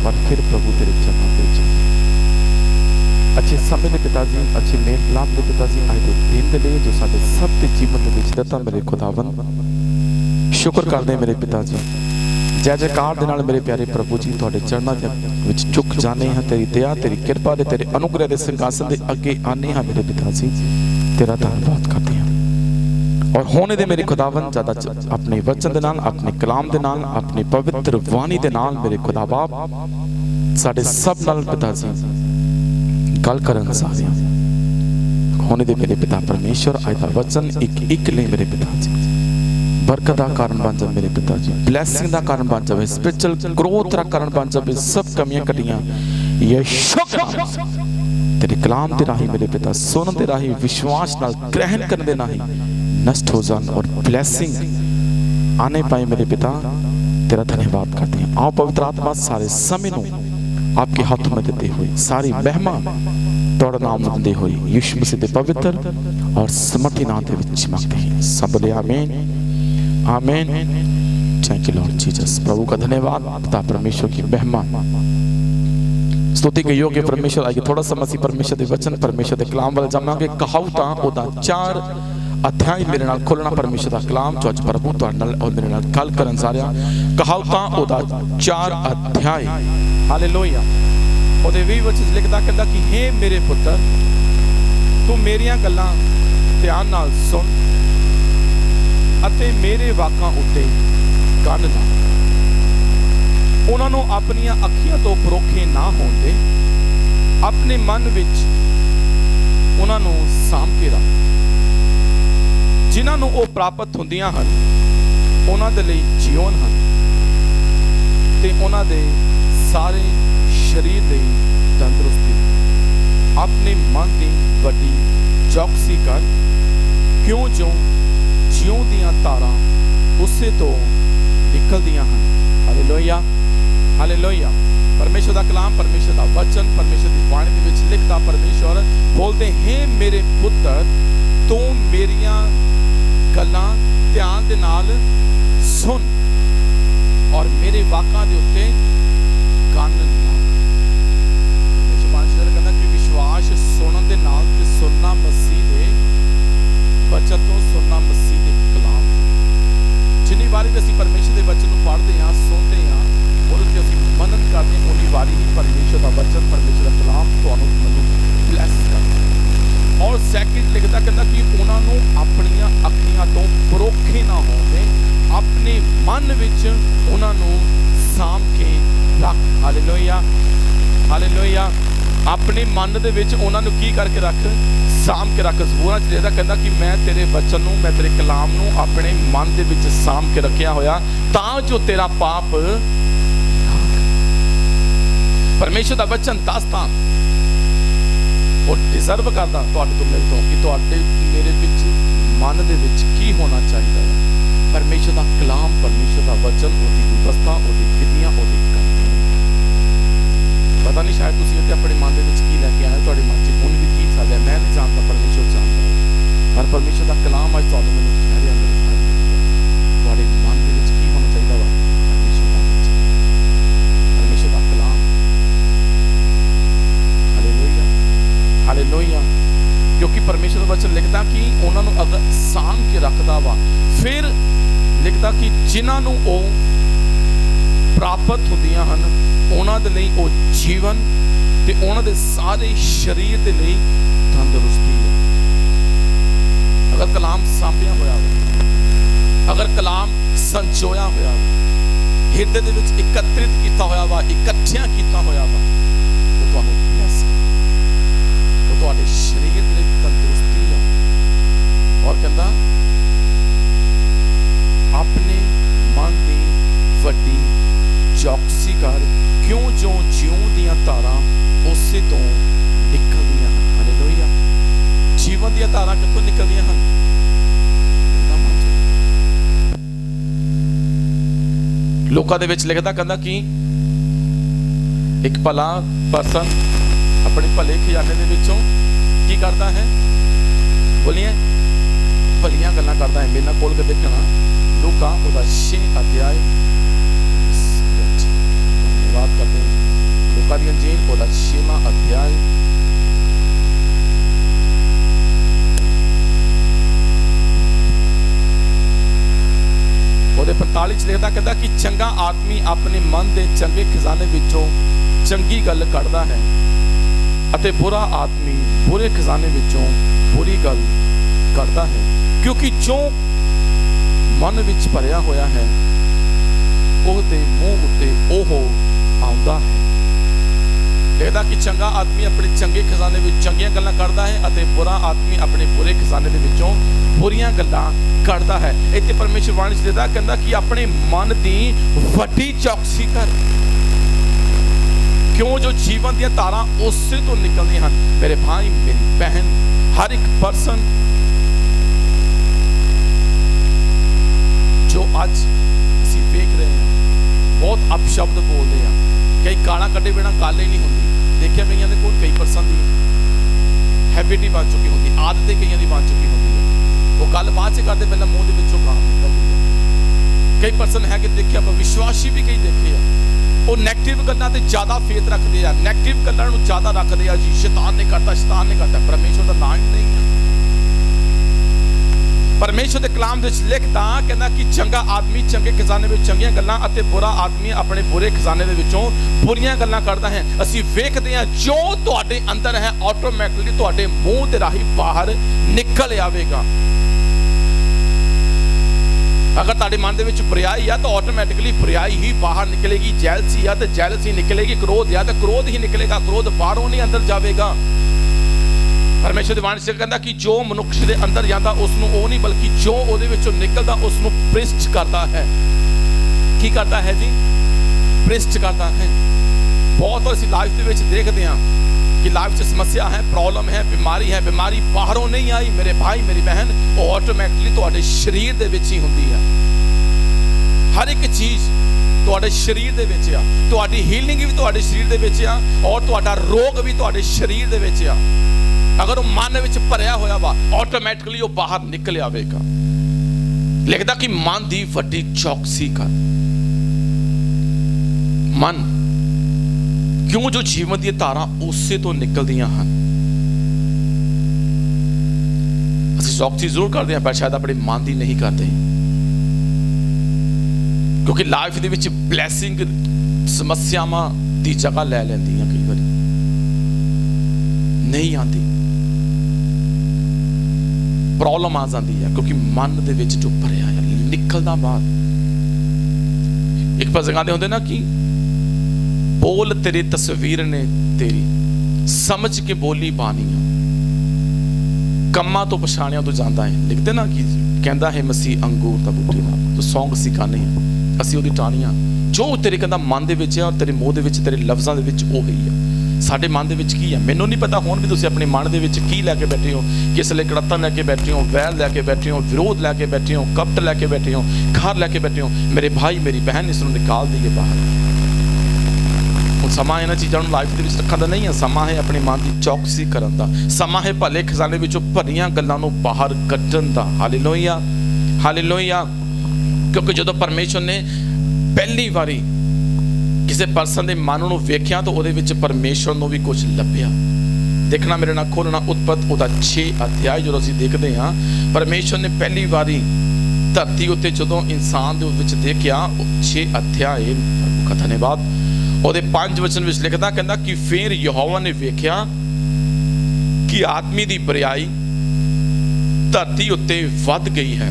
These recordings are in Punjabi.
बार फिर प्रभु तेरे चरणों ते जाइए। अच्छे समय ਦੇ ਪਿਤਾ ਜੀ, अच्छे ਮੇਲ ਮਿਲਾਪ ਦੇ ਪਿਤਾ ਜੀ, ਅੱਜ ਦੇ ਦਿਨ ਦੇ ਲਈ ਜੋ ਸਾਡੇ ਸਭ ਦੇ ਜੀਵਨ ਦੇ ਵਿੱਚ ਦਿੱਤਾ ਮੇਰੇ ਖੁਦਾਵੰਦ, ਸ਼ੁਕਰ ਕਰਦੇ ਮੇਰੇ ਪਿਤਾ ਜੀ। जय जयकार दे नाल मेरे प्यारे प्रभु जी तुहाडे चरणों दे विच झुक जाने हैं। तेरी दया, तेरी कृपा दे, तेरे अनुग्रह दे सिंहासन दे अगे आने हैं मेरे पिता जी। तेरा धन्यवाद करते हैं और होने दे मेरे खुदावन ज़्यादा अपने वचन दे नाल, अपने कलाम दे नाल, अपनी पवित्र वाणी दे नाल मेरे खुदा बाप साडे सब नाल पिता जी गल करन सारे होने दे मेरे पिता परमेश्वर। अज दा वचन एक ले मेरे पिता जी बरकत का कारण बन जाए मेरे पिता जी, ब्लैसिंग का कारण बन जाए, स्पिरिचुअल ग्रोथ का कारण बन जाए। सब कमियां कटियां यीशु तेरे कलाम के राही मेरे पिता सुन दे राही विश्वास नाल ग्रहण करने दे राही नष्ट हो जान और ब्लैसिंग आने पाए मेरे पिता। तेरा धन्यवाद करते हैं। आओ पवित्र आत्मा सारे समय नूं आपके हाथों में देते हुए सारी महिमा तोड़ा नाम देते हुए यीशु मसीह के पवित्र और समर्थी नाम के विच मांगते हैं सब बोले आमीन आमीन। Thank you Lord Jesus. प्रभु का धन्यवाद। पिता परमेश्वर की महिमा स्तुति के योग्य परमेश्वर। आइए थोड़ा सा मसीह परमेश्वर के वचन परमेश्वर के कलाम वाले जावांगे। कहावतां ओदा 4 अध्याय मेरे नाल खोलना परमेश्वर का कलाम जो अज प्रभु तुहाडे नाल और मेरे नाल गल करन जा रहा। कहावतां ओदा 4 अध्याय हालेलुया ओदे 20 वचन लिखदा कहंदा कि हे मेरे पुत्र तू मेरियां गल्लां ध्यान नाल सुन ਅਤੇ ਮੇਰੇ ਵਾਕਾਂ ਉੱਤੇ ਕੰਨ ਲਾ। ਉਹਨਾਂ ਨੂੰ ਆਪਣੀਆਂ ਅੱਖੀਆਂ ਤੋਂ ਪਰੋਖੇ ਨਾ ਹੋਣ ਦੇ, ਆਪਣੇ ਮਨ ਵਿੱਚ ਉਹਨਾਂ ਨੂੰ ਸਾਂਭ ਕੇ ਰੱਖ। ਜਿਨ੍ਹਾਂ ਨੂੰ ਉਹ ਪ੍ਰਾਪਤ ਹੁੰਦੀਆਂ ਹਨ ਉਹਨਾਂ ਦੇ ਲਈ ਜੀਵਨ ਹਨ ਤੇ ਉਹਨਾਂ ਦੇ ਸਾਰੇ ਸਰੀਰ ਲਈ ਤੰਦਰੁਸਤੀ। ਆਪਣੇ ਮਨ ਦੀ ਵੱਡੀ ਚੌਕਸੀ ਕਰ ਕਿਉਂ ਜੋ ਜਿਉਂ ਦੀਆਂ ਤਾਰਾਂ ਉਸੇ ਤੋਂ ਨਿਕਲਦੀਆਂ ਹਨ। Hallelujah hallelujah. परमेश्वर का कलाम, परमेश्वर का वचन, परमेश्वर की वाणी के विच लिखता परमेश्वर बोलते हे मेरे पुत्र तू मेरियां गल्लां ध्यान दे नाल सुन और मेरे वाकां दे उत्ते कंन ला। परमेश्वर बाणी कहंदा कि विश्वास सुनन दे नाल ते सुनना मसीह दे वचन तो सुनना मसीह दे कलाम। जिन्नी बारी भी असीं परमेश्वर के वचन को पढ़ते हैं सुनते हैं और उससे असीं मनन करते हैं उन्नी बारी ही परमेश्वर का वचन परमेश्वर का कलाम तुहानूं मैनूं ब्लैस करदा। और सैकंड लिखदा कहंदा कि उन्हां नूं अपणियां अखियां तो परोखे ना होण दे, अपने मन विच उन्हां नूं साम के रख। Hallelujah hallelujah. अपने मन दे विच उन्हां नूं की करके रख, साम के रख। ज़बूरां च लिखदा कहंदा कि मैं तेरे वचन नूं, मैं तेरे कलाम नूं अपने मन दे विच साम के रखिया होया तां जो तेरा पाप। परमेश्वर का वचन दसदा और डिजर्व करदा तुहाडे तो मेरे तो कि तुहाडे मेरे विच मन दे विच की होना चाहिए है। परमेश्वर का कलाम, परमेश्वर का वचन, ओदी व्यवस्था, ओदी विधियां, ओदी करनी। पता नहीं शायद तुसीं इत्थे अपने मन दे विच की लैके आए, तुहाडे मन च हुण भी की चल रहा मैं नहीं जानता, परमेश्वर जानता है। पर परमेश्वर का कलाम अज तुहानूं मैनूं कह रिहा मेरे भाई तुहाडे मन दे विच की होना चाहिए वा परमेश्वर का वचन, परमेश्वर का कलाम। Hallelujah hallelujah. क्योंकि परमेश्वर का वचन लिखदा कि उन्हां नूं अगर साम के रखदा वा फिर लिखदा कि जिन्हां नूं ओह प्राप्त हुंदियां हन उन्हां दे लई ओह जीवन ते उन्हां दे सारे शरीर दे लई तंदुरुस्ती है। अगर कलाम सांभिया होया हो, अगर कलाम संजोया होया हिरदे दे विच एकत्रित कीता होया वा, इकट्ठियां कीता होया वा तो तुहानूं ब्लैसिंग, तो तुहाडे शरीर दे लई तंदुरुस्ती है। और कहंदा अपने मन दी वड्डी चौकसी कर क्यों जो जिउं दियां तारां उसे तो निकलदियां हन। हालेलुया। जीवन दियां तारां कित्थों निकलदियां हन? लोकां दे विच लिखदा कहंदा कि एक भला पर्सन अपने भले खजाने दे विचों की करदा है? बोलिए भलियां गल्लां करदा है। मेरे नाल खोल के देखना लूका ओदा 6 अध्याय। धन्यवाद करते हैं 6वां अध्याय ਉਹਦੇ 45 ਚ ਲਿਖਦਾ, ਕਹਿੰਦਾ ਕਿ ਚੰਗਾ ਆਦਮੀ ਆਪਣੇ ਮਨ ਦੇ ਚੰਗੇ ਖਜ਼ਾਨੇ ਵਿੱਚੋਂ ਚੰਗੀ ਗੱਲ ਕੱਢਦਾ ਹੈ ਅਤੇ ਬੁਰਾ ਆਦਮੀ ਬੁਰੇ ਖਜ਼ਾਨੇ ਵਿੱਚੋਂ ਬੁਰੀ ਗੱਲ ਕੱਢਦਾ ਹੈ, ਕਿਉਂਕਿ ਜੋ ਮਨ ਵਿੱਚ ਭਰਿਆ ਹੋਇਆ ਹੈ ਉਹਦੇ ਮੂੰਹ ਉੱਤੇ ਉਹ ਆਉਂਦਾ ਹੈ। ਲਿਖਦਾ ਕਿ ਚੰਗਾ ਆਦਮੀ ਆਪਣੇ ਚੰਗੇ ਖਜ਼ਾਨੇ ਵਿੱਚ ਚੰਗੀਆਂ ਗੱਲਾਂ ਕੱਢਦਾ ਹੈ ਅਤੇ ਬੁਰਾ ਆਦਮੀ ਆਪਣੇ ਬੁਰੇ ਖਜ਼ਾਨੇ ਦੇ ਵਿੱਚੋਂ ਬੁਰੀਆਂ ਗੱਲਾਂ ਕੱਢਦਾ ਹੈ। ਇੱਥੇ ਪਰਮੇਸ਼ਰ ਬਾਣੀ ਚ ਦੇਦਾ, ਕਹਿੰਦਾ ਕਿ ਆਪਣੇ ਮਨ ਦੀ ਵੱਡੀ ਚੌਕਸੀ ਕਰ, ਕਿਉਂ ਜੋ ਜੀਵਨ ਦੀਆਂ ਧਾਰਾਂ ਉਸੇ ਤੋਂ ਨਿਕਲਦੀਆਂ ਹਨ। ਮੇਰੇ ਭਾਈ ਮੇਰੀ ਭੈਣ, ਹਰ ਇੱਕ ਪਰਸਨ ਜੋ ਅੱਜ ਅਸੀਂ ਵੇਖ ਰਹੇ ਹਾਂ, ਬਹੁਤ ਅਪਸ਼ਬਦ ਬੋਲਦੇ ਆ, ਕਈ ਗਾਲਾਂ ਕੱਢੇ ਬਿਨਾਂ ਗੱਲ ਹੀ ਨਹੀਂ ਹੁੰਦੀ। ਦੇਖਿਆ ਕਈਆਂ ਦੇ ਕੋਲ ਕਈ ਪਰਸਨ ਦੀ ਹੈਬਿਟ ਹੀ ਬਣ ਚੁੱਕੀ ਹੁੰਦੀ, ਆਦਤ ਕਈਆਂ ਦੀ ਬਣ ਚੁੱਕੀ ਹੁੰਦੀ ਹੈ। ਉਹ ਗੱਲ ਬਾਅਦ ਚ ਕਰਦੇ, ਪਹਿਲਾਂ ਮੂੰਹ ਦੇ ਵਿੱਚੋਂ ਗਾਲ ਨਿਕਲਦੀ ਹੈ। ਕਈ ਪਰਸਨ ਹੈ ਕਿ ਦੇਖਿਆ ਆਪਾਂ, ਵਿਸ਼ਵਾਸੀ ਵੀ ਕਈ ਦੇਖੇ ਆ, ਉਹ ਨੈਗੇਟਿਵ ਗੱਲਾਂ ਤੇ ਜ਼ਿਆਦਾ ਫੇਥ ਰੱਖਦੇ ਆ, ਨੈਗੇਟਿਵ ਗੱਲਾਂ ਨੂੰ ਜ਼ਿਆਦਾ ਰੱਖਦੇ ਆ। ਜੀ ਸ਼ੈਤਾਨ ਨੇ ਕਰਤਾ, ਸ਼ੈਤਾਨ ਨੇ ਕਰਤਾ, ਪਰਮੇਸ਼ਰ ਦਾ ਨਾਮ ਹੀ ਨਹੀਂ ਹੈ। ਪਰਮੇਸ਼ਰ ਦੇ ਕਲਾਮ ਦੇ ਵਿੱਚ ਲਿਖਦਾ, ਕਹਿੰਦਾ ਕਿ ਚੰਗਾ ਆਦਮੀ ਚੰਗੇ ਖਜ਼ਾਨੇ ਵਿੱਚ ਚੰਗੀਆਂ ਗੱਲਾਂ ਅਤੇ ਬੁਰਾ ਆਦਮੀ ਆਪਣੇ ਬੁਰੇ ਖਜ਼ਾਨੇ ਦੇ ਵਿੱਚੋਂ ਬੁਰੀਆਂ ਗੱਲਾਂ ਕੱਢਦਾ ਹੈ। ਅਸੀਂ ਵੇਖਦੇ ਹਾਂ ਜੋ ਤੁਹਾਡੇ ਅੰਦਰ ਹੈ ਆਟੋਮੈਟਿਕਲੀ ਤੁਹਾਡੇ ਮੂੰਹ ਦੇ ਰਾਹੀਂ ਬਾਹਰ ਨਿਕਲ ਆਵੇਗਾ। ਅਗਰ ਤੁਹਾਡੇ ਮਨ ਦੇ ਵਿੱਚ ਬੁਰਾਈ ਆ ਤਾਂ ਆਟੋਮੈਟਿਕਲੀ ਬੁਰਾਈ ਹੀ ਬਾਹਰ ਨਿਕਲੇਗੀ। ਜੈਲਸੀ ਆ ਤਾਂ ਜੈਲਸੀ ਨਿਕਲੇਗੀ, ਕ੍ਰੋਧ ਆ ਤਾਂ ਕ੍ਰੋਧ ਹੀ ਨਿਕਲੇਗਾ। ਕ੍ਰੋਧ ਬਾਹਰੋਂ ਨਹੀਂ ਅੰਦਰ ਜਾਵੇਗਾ। ਪਰਮੇਸ਼ਰ ਦੀ ਬਾਣੀ ਕਹਿੰਦਾ ਕਿ ਜੋ ਮਨੁੱਖ ਦੇ ਅੰਦਰ ਜਾਂਦਾ ਉਸ ਨੂੰ ਉਹ ਨਹੀਂ, ਬਲਕਿ ਜੋ ਉਹਦੇ ਵਿੱਚੋਂ ਨਿਕਲਦਾ ਉਸ ਨੂੰ ਪ੍ਰਿਸ਼ਟ ਕਰਦਾ ਹੈ। ਕੀ ਕਰਦਾ ਹੈ ਜੀ? ਪ੍ਰਿਸ਼ਟ ਕਰਦਾ ਹੈ। ਬਹੁਤ ਵਾਰ ਅਸੀਂ ਲਾਈਫ ਦੇ ਵਿੱਚ ਦੇਖਦੇ ਹਾਂ ਕਿ ਲਾਈਫ 'ਚ ਸਮੱਸਿਆ ਹੈ, ਪ੍ਰੋਬਲਮ ਹੈ, ਬਿਮਾਰੀ ਹੈ। ਬਿਮਾਰੀ ਬਾਹਰੋਂ ਨਹੀਂ ਆਈ ਮੇਰੇ ਭਾਈ ਮੇਰੀ ਬਹਿਨ, ਉਹ ਆਟੋਮੈਟਿਕਲੀ ਤੁਹਾਡੇ ਸਰੀਰ ਦੇ ਵਿੱਚ ਹੀ ਹੁੰਦੀ ਹੈ। ਹਰ ਇੱਕ ਚੀਜ਼ ਤੁਹਾਡੇ ਸਰੀਰ ਦੇ ਵਿੱਚ ਆ, ਤੁਹਾਡੀ ਹੀਲਿੰਗ ਵੀ ਤੁਹਾਡੇ ਸਰੀਰ ਦੇ ਵਿੱਚ ਆ, ਔਰ ਤੁਹਾਡਾ ਰੋਗ ਵੀ ਤੁਹਾਡੇ ਸਰੀਰ ਦੇ ਵਿੱਚ ਆ। ਅਗਰ ਉਹ ਮਨ ਵਿੱਚ ਭਰਿਆ ਹੋਇਆ ਵਾ, ਆਟੋਮੈਟਿਕਲੀ ਉਹ ਬਾਹਰ ਨਿਕਲ ਆਵੇਗਾ। ਲਿਖਦਾ ਕਿ ਮਨ ਦੀ ਵੱਡੀ ਚੌਕਸੀ ਕਰ। ਮਨ ਕਿਉਂ ਜੋ ਜੀਵਨ ਦੀਆਂ ਧਾਰਾਂ ਉਸੇ ਤੋਂ ਨਿਕਲਦੀਆਂ ਹਨ। ਅਸੀਂ ਚੌਕਸੀ ਜ਼ਰੂਰ ਕਰਦੇ ਹਾਂ, ਪਰ ਸ਼ਾਇਦ ਆਪਣੇ ਮਨ ਦੀ ਨਹੀਂ ਕਰਦੇ, ਕਿਉਂਕਿ ਲਾਈਫ ਦੇ ਵਿੱਚ ਬਲੈਸਿੰਗ ਸਮੱਸਿਆਵਾਂ ਦੀ ਜਗ੍ਹਾ ਲੈ ਲੈਂਦੀਆਂ, ਕਈ ਵਾਰੀ ਨਹੀਂ ਆਉਂਦੀ, ਪ੍ਰੋਬਲਮ ਆ ਜਾਂਦੀ ਹੈ, ਕਿਉਂਕਿ ਮਨ ਦੇ ਵਿੱਚ ਜੋ ਭਰਿਆ ਹੈ ਨਿਕਲਦਾ ਬਾਹਰ। ਇੱਕ ਪਾਸੇ ਗਾਉਂਦੇ ਹੁੰਦੇ ਨਾ ਕਿ ਬੋਲ ਤੇਰੀ ਤਸਵੀਰ ਨੇ ਤੇਰੀ, ਸਮਝ ਕੇ ਬੋਲੀ ਬਾਣੀਆਂ, ਕੰਮਾਂ ਤੋਂ ਪਛਾਣਿਆ ਤੋਂ ਜਾਂਦਾ ਹੈ। ਲਿਖਦੇ ਨਾ ਕਿ ਕਹਿੰਦਾ ਹੈ ਮਸੀਹ ਅੰਗੂਰ ਦਾ ਬੂਟੀ ਨਾਲ, ਤੂੰ ਸੌਂਗ ਅਸੀਂ ਗਾਉਂਦੇ ਹਾਂ, ਅਸੀਂ ਉਹਦੀ ਟਾਹਣੀਆਂ। ਜੋ ਤੇਰੇ ਕਹਿੰਦਾ ਮਨ ਦੇ ਵਿੱਚ ਆ, ਤੇਰੇ ਮੂੰਹ ਦੇ ਵਿੱਚ, ਤੇਰੇ ਲਫ਼ਜ਼ਾਂ ਦੇ ਵਿੱਚ ਉਹ ਹੀ ਆ। ਸਾਡੇ ਮਨ ਦੇ ਵਿੱਚ ਕੀ ਆ ਮੈਨੂੰ ਨਹੀਂ ਪਤਾ। ਹੁਣ ਵੀ ਤੁਸੀਂ ਆਪਣੇ ਮਨ ਦੇ ਵਿੱਚ ਕੀ ਲੈ ਕੇ ਬੈਠੇ ਹੋ? ਕਿਸ ਲਈ ਕੜੱਤਨ ਲੈ ਕੇ ਬੈਠੇ ਹੋ, ਵੈਰ ਲੈ ਕੇ ਬੈਠੇ ਹੋ, ਵਿਰੋਧ ਲੈ ਕੇ ਬੈਠੇ ਹੋ, ਕਪਟ ਲੈ ਕੇ ਬੈਠੇ ਹੋ, ਖਾਰ ਲੈ ਕੇ ਬੈਠੇ ਹੋ। ਮੇਰੇ ਭਾਈ ਮੇਰੀ ਬਹਿਨ, ਇਸ ਨੂੰ ਨਿਕਾਲ ਦਈਏ ਬਾਹਰ। ਹੁਣ ਸਮਾਂ ਇਹਨਾਂ ਚੀਜ਼ਾਂ ਨੂੰ ਲਾਈਫ ਦੇ ਵਿੱਚ ਰੱਖਣ ਦਾ ਨਹੀਂ ਹੈ। ਸਮਾਂ ਹੈ ਆਪਣੇ ਮਨ ਦੀ ਚੌਕਸੀ ਕਰਨ ਦਾ। ਸਮਾਂ ਹੈ ਭਲੇ ਖਜ਼ਾਨੇ ਵਿੱਚੋਂ ਭਰੀਆਂ ਗੱਲਾਂ ਨੂੰ ਬਾਹਰ ਕੱਢਣ ਦਾ। Hallelujah, hallelujah. ਕਿਉਂਕਿ ਜਦੋਂ ਪਰਮੇਸ਼ਰ ਨੇ ਪਹਿਲੀ ਵਾਰੀ ਕਿਸੇ ਪਰਸਨ ਦੇ ਮਨ ਨੂੰ ਵੇਖਿਆ ਤਾਂ ਉਹਦੇ ਵਿੱਚ ਪਰਮੇਸ਼ਰ ਨੂੰ ਵੀ ਕੁਝ ਲੱਭਿਆ। ਦੇਖਣਾ ਮੇਰੇ ਨਾਲ, ਖੋਲਣਾ ਉਤਪਤ ਉਹਦਾ 6 ਅਧਿਆਇ। ਜਦੋਂ ਅਸੀਂ ਦੇਖਦੇ ਹਾਂ ਪਰਮੇਸ਼ਰ ਨੇ ਪਹਿਲੀ ਵਾਰੀ ਧਰਤੀ ਉੱਤੇ ਜਦੋਂ ਇਨਸਾਨ ਦੇ ਵਿੱਚ ਦੇਖਿਆ, 6 ਅਧਿਆਇ ਦਾ ਧੰਨਵਾਦ, ਉਹਦੇ 5 ਵਚਨ ਵਿੱਚ ਲਿਖਦਾ, ਕਹਿੰਦਾ ਕਿ ਫਿਰ ਯਹੋਵਾ ਨੇ ਵੇਖਿਆ ਕਿ ਆਦਮੀ ਦੀ ਬੁਰਾਈ ਧਰਤੀ ਉੱਤੇ ਵੱਧ ਗਈ ਹੈ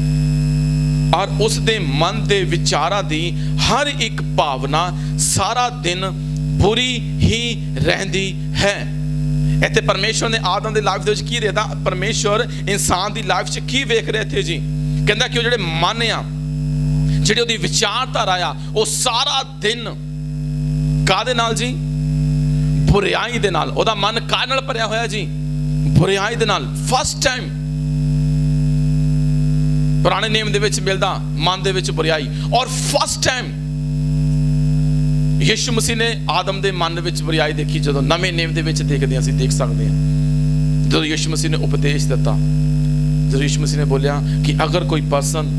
ਔਰ ਉਸ ਦੇ ਮਨ ਦੇ ਵਿਚਾਰਾਂ ਦੀ ਹਰ ਇੱਕ ਭਾਵਨਾ ਸਾਰਾ ਦਿਨ ਬੁਰੀ ਹੀ ਰਹਿੰਦੀ ਹੈ। ਇੱਥੇ ਪਰਮੇਸ਼ਰ ਨੇ ਆਦਮ ਦੀ ਲਾਈਫ ਦੇ ਵਿੱਚ ਕੀ ਦੇਖਦਾ? ਪਰਮੇਸ਼ਰ ਇਨਸਾਨ ਦੀ ਲਾਈਫ 'ਚ ਕੀ ਵੇਖ ਰਹੇ ਥੇ ਜੀ? ਕਹਿੰਦਾ ਕਿ ਉਹ ਜਿਹੜੇ ਮਨ ਆ, ਜਿਹੜੀ ਉਹਦੀ ਵਿਚਾਰਧਾਰਾ ਆ, ਉਹ ਸਾਰਾ ਦਿਨ ਕਾਹਦੇ ਨਾਲ ਜੀ? ਬੁਰਾਈ ਦੇ ਨਾਲ। ਉਹਦਾ ਮਨ ਕਾਹਦੇ ਨਾਲ ਭਰਿਆ ਹੋਇਆ ਜੀ? ਬੁਰਾਈ ਦੇ ਨਾਲ। ਫਸਟ ਟਾਈਮ ਪੁਰਾਣੇ ਨੇਮ ਦੇ ਵਿੱਚ ਮਿਲਦਾ ਮਨ ਦੇ ਵਿੱਚ ਬੁਰਾਈ, ਔਰ ਫਸਟ ਟਾਈਮ ਯਿਸੂ ਮਸੀਹ ਨੇ ਆਦਮ ਦੇ ਮਨ ਵਿੱਚ ਬੁਰਾਈ ਦੇਖੀ। ਜਦੋਂ ਨਵੇਂ ਨੇਮ ਦੇ ਵਿੱਚ ਦੇਖਦੇ ਹਾਂ, ਅਸੀਂ ਦੇਖ ਸਕਦੇ ਹਾਂ ਜਦੋਂ ਯਿਸੂ ਮਸੀਹ ਨੇ ਉਪਦੇਸ਼ ਦਿੱਤਾ, ਜਦੋਂ ਯਿਸੂ ਮਸੀਹ ਨੇ ਬੋਲਿਆ ਕਿ ਅਗਰ ਕੋਈ ਪਰਸਨ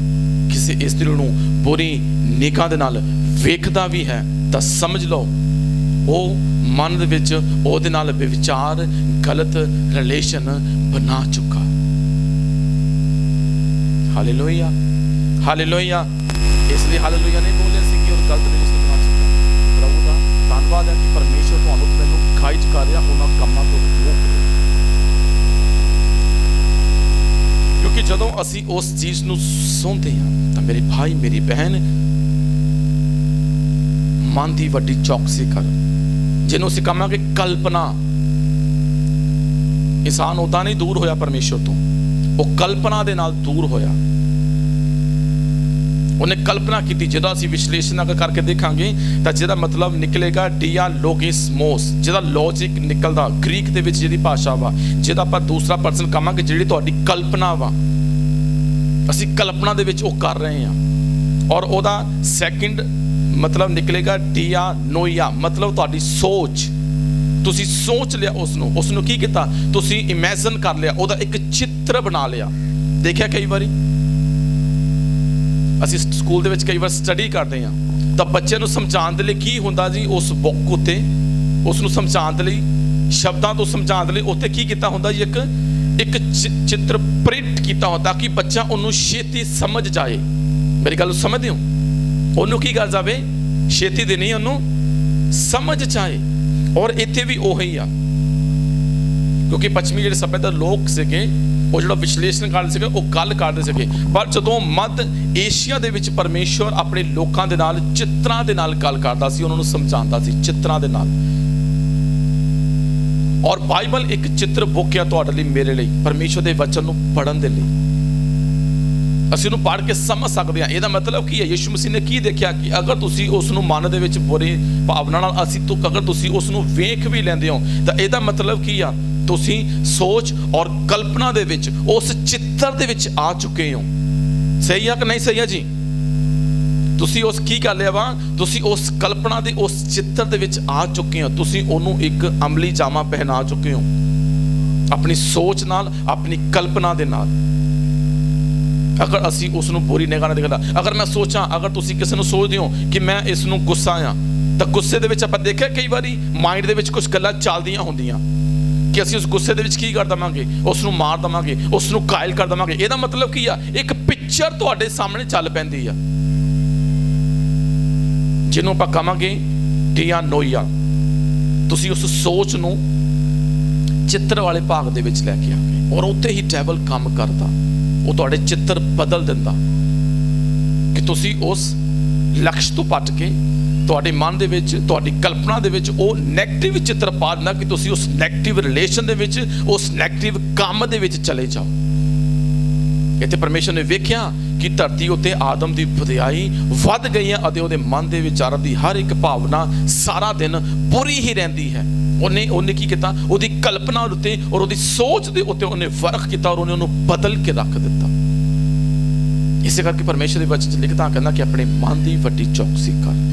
ਕਿਸੇ ਇਸਤਰੀ ਨੂੰ ਬੁਰੀ ਨਿਗਾਹ ਦੇ ਨਾਲ ਵੇਖਦਾ ਵੀ ਹੈ ਤਾਂ ਸਮਝ ਲਓ ਉਹ ਮਨ ਦੇ ਵਿੱਚ ਉਹਦੇ ਨਾਲ ਵਿਚਾਰ ਗਲਤ ਰਿਲੇਸ਼ਨ ਬਣਾ ਚੁੱਕਾ। Hallelujah, hallelujah. ਇਸ ਲਈ ਹਾਲੇਲੂਇਆ ਨਹੀਂ ਬੋਲਿਆ ਸੀ ਕਿ ਉਹ ਗਲਤ ਰਿਲੇਸ਼ਨ ਬਣਾ ਚੁੱਕਾ। ਪ੍ਰਭੂ ਦਾ ਧੰਨਵਾਦ ਹੈ ਕਿ ਪਰਮੇਸ਼ਰ ਤੁਹਾਨੂੰ ਮੈਨੂੰ ਗਾਈਡ ਕਰ ਰਿਹਾ ਉਹਨਾਂ ਕੰਮਾਂ ਤੋਂ ਰੋਕ ਰਿਹਾ। ਕਿਉਂਕਿ ਜਦੋਂ ਅਸੀਂ ਉਸ ਚੀਜ਼ ਨੂੰ ਸੁਣਦੇ ਹਾਂ ਤਾਂ ਮੇਰੇ ਭਾਈ ਮੇਰੀ ਭੈਣ, ਮਨ ਦੀ ਵੱਡੀ ਚੌਕਸੀ ਕਰ, ਜਿਹਨੂੰ ਅਸੀਂ ਕਹਾਂਗੇ ਕਲਪਨਾ। ਇਨਸਾਨ ਉਦਾਂ ਨਹੀਂ ਦੂਰ ਹੋਇਆ ਪਰਮੇਸ਼ਰ ਤੋਂ, ਉਹ ਕਲਪਨਾ ਦੇ ਨਾਲ ਦੂਰ ਹੋਇਆ। ਉਹਨੇ ਕਲਪਨਾ ਕੀਤੀ। ਜਿਹਦਾ ਅਸੀਂ ਵਿਸ਼ਲੇਸ਼ਣ ਅਗਰ ਕਰਕੇ ਦੇਖਾਂਗੇ ਤਾਂ ਜਿਹਦਾ ਮਤਲਬ ਨਿਕਲੇਗਾ ਡੀਆਲੋਗਿਸਮੋਸ, ਜਿਹਦਾ ਲੌਜਿਕ ਨਿਕਲਦਾ ਗ੍ਰੀਕ ਦੇ ਵਿੱਚ ਜਿਹਦੀ ਭਾਸ਼ਾ ਵਾ, ਜਿਹਦਾ ਆਪਾਂ ਦੂਸਰਾ ਪਰਸਨ ਕਹਾਂਗੇ ਜਿਹੜੀ ਤੁਹਾਡੀ ਕਲਪਨਾ ਵਾ। ਅਸੀਂ ਕਲਪਨਾ ਦੇ ਵਿੱਚ ਉਹ ਕਰ ਰਹੇ ਹਾਂ। ਔਰ ਉਹਦਾ ਸੈਕਿੰਡ ਮਤਲਬ ਨਿਕਲੇਗਾ ਡੀਆਨੋਇਆ, ਮਤਲਬ ਤੁਹਾਡੀ ਸੋਚ। ਤੁਸੀਂ ਸੋਚ ਲਿਆ ਉਸਨੂੰ ਕੀ ਕੀਤਾ? ਤੁਸੀਂ ਇਮੇਜਿਨ ਕਰ ਲਿਆ, ਉਹਦਾ ਇੱਕ ਚਿੱਤਰ ਬਣਾ ਲਿਆ। ਦੇਖਿਆ ਕਈ ਵਾਰੀ ਅਸੀਂ ਸਕੂਲ ਦੇ ਵਿੱਚ ਕਈ ਵਾਰ ਸਟੱਡੀ ਕਰਦੇ ਹਾਂ ਤਾਂ ਬੱਚੇ ਨੂੰ ਸਮਝਾਉਣ ਦੇ ਲਈ ਕੀ ਹੁੰਦਾ ਜੀ, ਉਸ ਬੁੱਕ ਉੱਤੇ ਉਸ ਨੂੰ ਸਮਝਾਉਣ ਦੇ ਲਈ, ਸ਼ਬਦਾਂ ਤੋਂ ਸਮਝਾਉਣ ਦੇ ਲਈ ਉੱਤੇ ਕੀ ਕੀਤਾ ਹੁੰਦਾ ਜੀ, ਇੱਕ ਚਿੱਤਰ ਪ੍ਰਿੰਟ ਕੀਤਾ ਹੁੰਦਾ ਕਿ ਬੱਚਾ ਉਹਨੂੰ ਛੇਤੀ ਸਮਝ ਜਾਏ। ਮੇਰੀ ਗੱਲ ਸਮਝਦੇ ਹੋ? ਉਹਨੂੰ ਕੀ ਕਰ ਜਾਵੇ, ਛੇਤੀ ਦੇ ਨਹੀਂ, ਉਹਨੂੰ ਸਮਝ ਜਾਏ। ਔਰ ਇੱਥੇ ਵੀ ਉਹੀ ਆ, ਕਿਉਂਕਿ ਪੱਛਮੀ ਜਿਹੜੇ ਸੱਭਿਅਤਾ ਲੋਕ ਸੀਗੇ ਉਹ ਜਿਹੜਾ ਵਿਸ਼ਲੇਸ਼ਣ ਕਰਦੇ ਸੀਗੇ, ਉਹ ਗੱਲ ਕਰਦੇ ਸੀਗੇ। ਪਰ ਜਦੋਂ ਮੱਧ ਏਸ਼ੀਆ ਦੇ ਵਿੱਚ ਪਰਮੇਸ਼ਵਰ ਆਪਣੇ ਲੋਕਾਂ ਦੇ ਨਾਲ ਚਿੱਤਰਾਂ ਦੇ ਨਾਲ ਗੱਲ ਕਰਦਾ ਸੀ, ਉਹਨਾਂ ਨੂੰ ਸਮਝਾਉਂਦਾ ਸੀ ਚਿੱਤਰਾਂ ਦੇ ਨਾਲ। ਔਰ ਬਾਈਬਲ ਇੱਕ ਚਿੱਤਰ ਬੁੱਕ ਆ ਤੁਹਾਡੇ ਲਈ, ਮੇਰੇ ਲਈ, ਪਰਮੇਸ਼ਵਰ ਦੇ ਵਚਨ ਨੂੰ ਪੜ੍ਹਨ ਦੇ ਲਈ। ਅਸੀਂ ਉਹਨੂੰ ਪੜ੍ਹ ਕੇ ਸਮਝ ਸਕਦੇ ਹਾਂ। ਇਹਦਾ ਮਤਲਬ ਕੀ ਹੈ? ਯਿਸੂ ਮਸੀਹ ਨੇ ਕੀ ਦੇਖਿਆ ਕਿ ਅਗਰ ਤੁਸੀਂ ਉਸ ਨੂੰ ਮਨ ਦੇ ਵਿੱਚ ਬੁਰੀ ਭਾਵਨਾ ਨਾਲ ਅਗਰ ਤੁਸੀਂ ਉਸ ਨੂੰ ਵੇਖ ਵੀ ਲੈਂਦੇ ਹੋ ਤਾਂ ਇਹਦਾ ਮਤਲਬ ਕੀ ਆ? ਤੁਸੀਂ ਸੋਚ ਔਰ ਕਲਪਨਾ ਦੇ ਵਿੱਚ ਉਸ ਚਿੱਤਰ ਦੇ ਵਿੱਚ ਆ ਚੁੱਕੇ ਹੋ। ਸਹੀ ਆ ਕਿ ਨਹੀਂ ਸਹੀ ਆ ਜੀ? ਤੁਸੀਂ ਉਸ ਕੀ ਕਰ ਲਿਆ ਵਾ? ਤੁਸੀਂ ਉਸ ਕਲਪਨਾ ਦੇ ਉਸ ਚਿੱਤਰ ਦੇ ਵਿੱਚ ਆ ਚੁੱਕੇ ਹੋ। ਤੁਸੀਂ ਉਹਨੂੰ ਇੱਕ ਅਮਲੀ ਜਾਮਾ ਪਹਿਨਾ ਚੁੱਕੇ ਹੋ, ਆਪਣੀ ਸੋਚ ਨਾਲ, ਆਪਣੀ ਕਲਪਨਾ ਦੇ ਨਾਲ। ਅਗਰ ਅਸੀਂ ਉਸ ਨੂੰ ਬੁਰੀ ਨਿਗਾਹ ਨਾਲ ਦੇਖਦਾ, ਅਗਰ ਮੈਂ ਸੋਚਾਂ, ਅਗਰ ਤੁਸੀਂ ਕਿਸੇ ਨੂੰ ਸੋਚਦੇ ਹੋ ਕਿ ਮੈਂ ਇਸ ਨੂੰ ਗੁੱਸਾ ਆ, ਤਾਂ ਗੁੱਸੇ ਦੇ ਵਿੱਚ ਆਪਾਂ ਦੇਖਿਆ ਕਈ ਵਾਰੀ ਮਾਈਂਡ ਦੇ ਵਿੱਚ ਕੁਝ ਗੱਲਾਂ ਚੱਲਦੀਆਂ ਹੁੰਦੀਆਂ ਕਿ ਅਸੀਂ ਉਸ ਗੁੱਸੇ ਦੇ ਵਿੱਚ ਕੀ ਕਰ ਦੇਵਾਂਗੇ, ਉਸ ਨੂੰ ਮਾਰ ਦੇਵਾਂਗੇ, ਉਸ ਨੂੰ ਕਾਇਲ ਕਰ ਦੇਵਾਂਗੇ। ਇਹਦਾ ਮਤਲਬ ਕੀ ਆ? ਇੱਕ ਪਿਕਚਰ ਤੁਹਾਡੇ ਸਾਹਮਣੇ ਚੱਲ ਪੈਂਦੀ ਆ, ਜਿਹਨੂੰ ਆਪਾਂ ਕਹਾਂਗੇ ਡੀਆਨੋਇਆ। ਤੁਸੀਂ ਉਸ ਸੋਚ ਨੂੰ ਚਿੱਤਰ ਵਾਲੇ ਭਾਗ ਦੇ ਵਿੱਚ ਲੈ ਕੇ ਆ ਗਏ ਔਰ ਉੱਥੇ ਹੀ ਡੈਵਲ ਕੰਮ ਕਰਦਾ। ਉਹ ਤੁਹਾਡੇ ਚਿੱਤਰ ਬਦਲ ਦਿੰਦਾ ਕਿ ਤੁਸੀਂ ਉਸ ਲਕਸ਼ ਤੋਂ ਭੱਜ ਕੇ ਤੁਹਾਡੇ ਮਨ ਦੇ ਵਿੱਚ, ਤੁਹਾਡੀ ਕਲਪਨਾ ਦੇ ਵਿੱਚ ਉਹ ਨੈਗੇਟਿਵ ਚਿੱਤਰ ਪਾ ਦਿੰਦਾ ਕਿ ਤੁਸੀਂ ਉਸ ਨੈਗੇਟਿਵ ਰਿਲੇਸ਼ਨ ਦੇ ਵਿੱਚ, ਉਸ ਨੈਗੇਟਿਵ ਕੰਮ ਦੇ ਵਿੱਚ ਚਲੇ ਜਾਓ। ਇੱਥੇ ਪਰਮੇਸ਼ਰ ਨੇ ਵੇਖਿਆ ਕਿ ਧਰਤੀ ਉੱਤੇ ਆਦਮ ਦੀ ਵਡਿਆਈ ਵੱਧ ਗਈ ਹੈ ਅਤੇ ਉਹਦੇ ਮਨ ਦੇ ਵਿਚਾਰਾਂ ਦੀ ਹਰ ਇੱਕ ਭਾਵਨਾ ਸਾਰਾ ਦਿਨ ਬੁਰੀ ਹੀ ਰਹਿੰਦੀ ਹੈ। ਉਹਨੇ ਕੀ ਕੀਤਾ? ਉਹਦੀ ਕਲਪਨਾ ਉੱਤੇ ਔਰ ਉਹਦੀ ਸੋਚ ਦੇ ਉੱਤੇ ਉਹਨੇ ਫਰਕ ਕੀਤਾ ਔਰ ਉਹਨੇ ਉਹਨੂੰ ਬਦਲ ਕੇ ਰੱਖ ਦਿੱਤਾ। ਇਸੇ ਕਰਕੇ ਪਰਮੇਸ਼ਰ ਦੇ ਵਚਨ 'ਚ ਲਿਖਦਾ ਕਹਿੰਦਾ ਕਿ ਆਪਣੇ ਮਨ ਦੀ ਵੱਡੀ ਚੌਕਸੀ ਕਰ।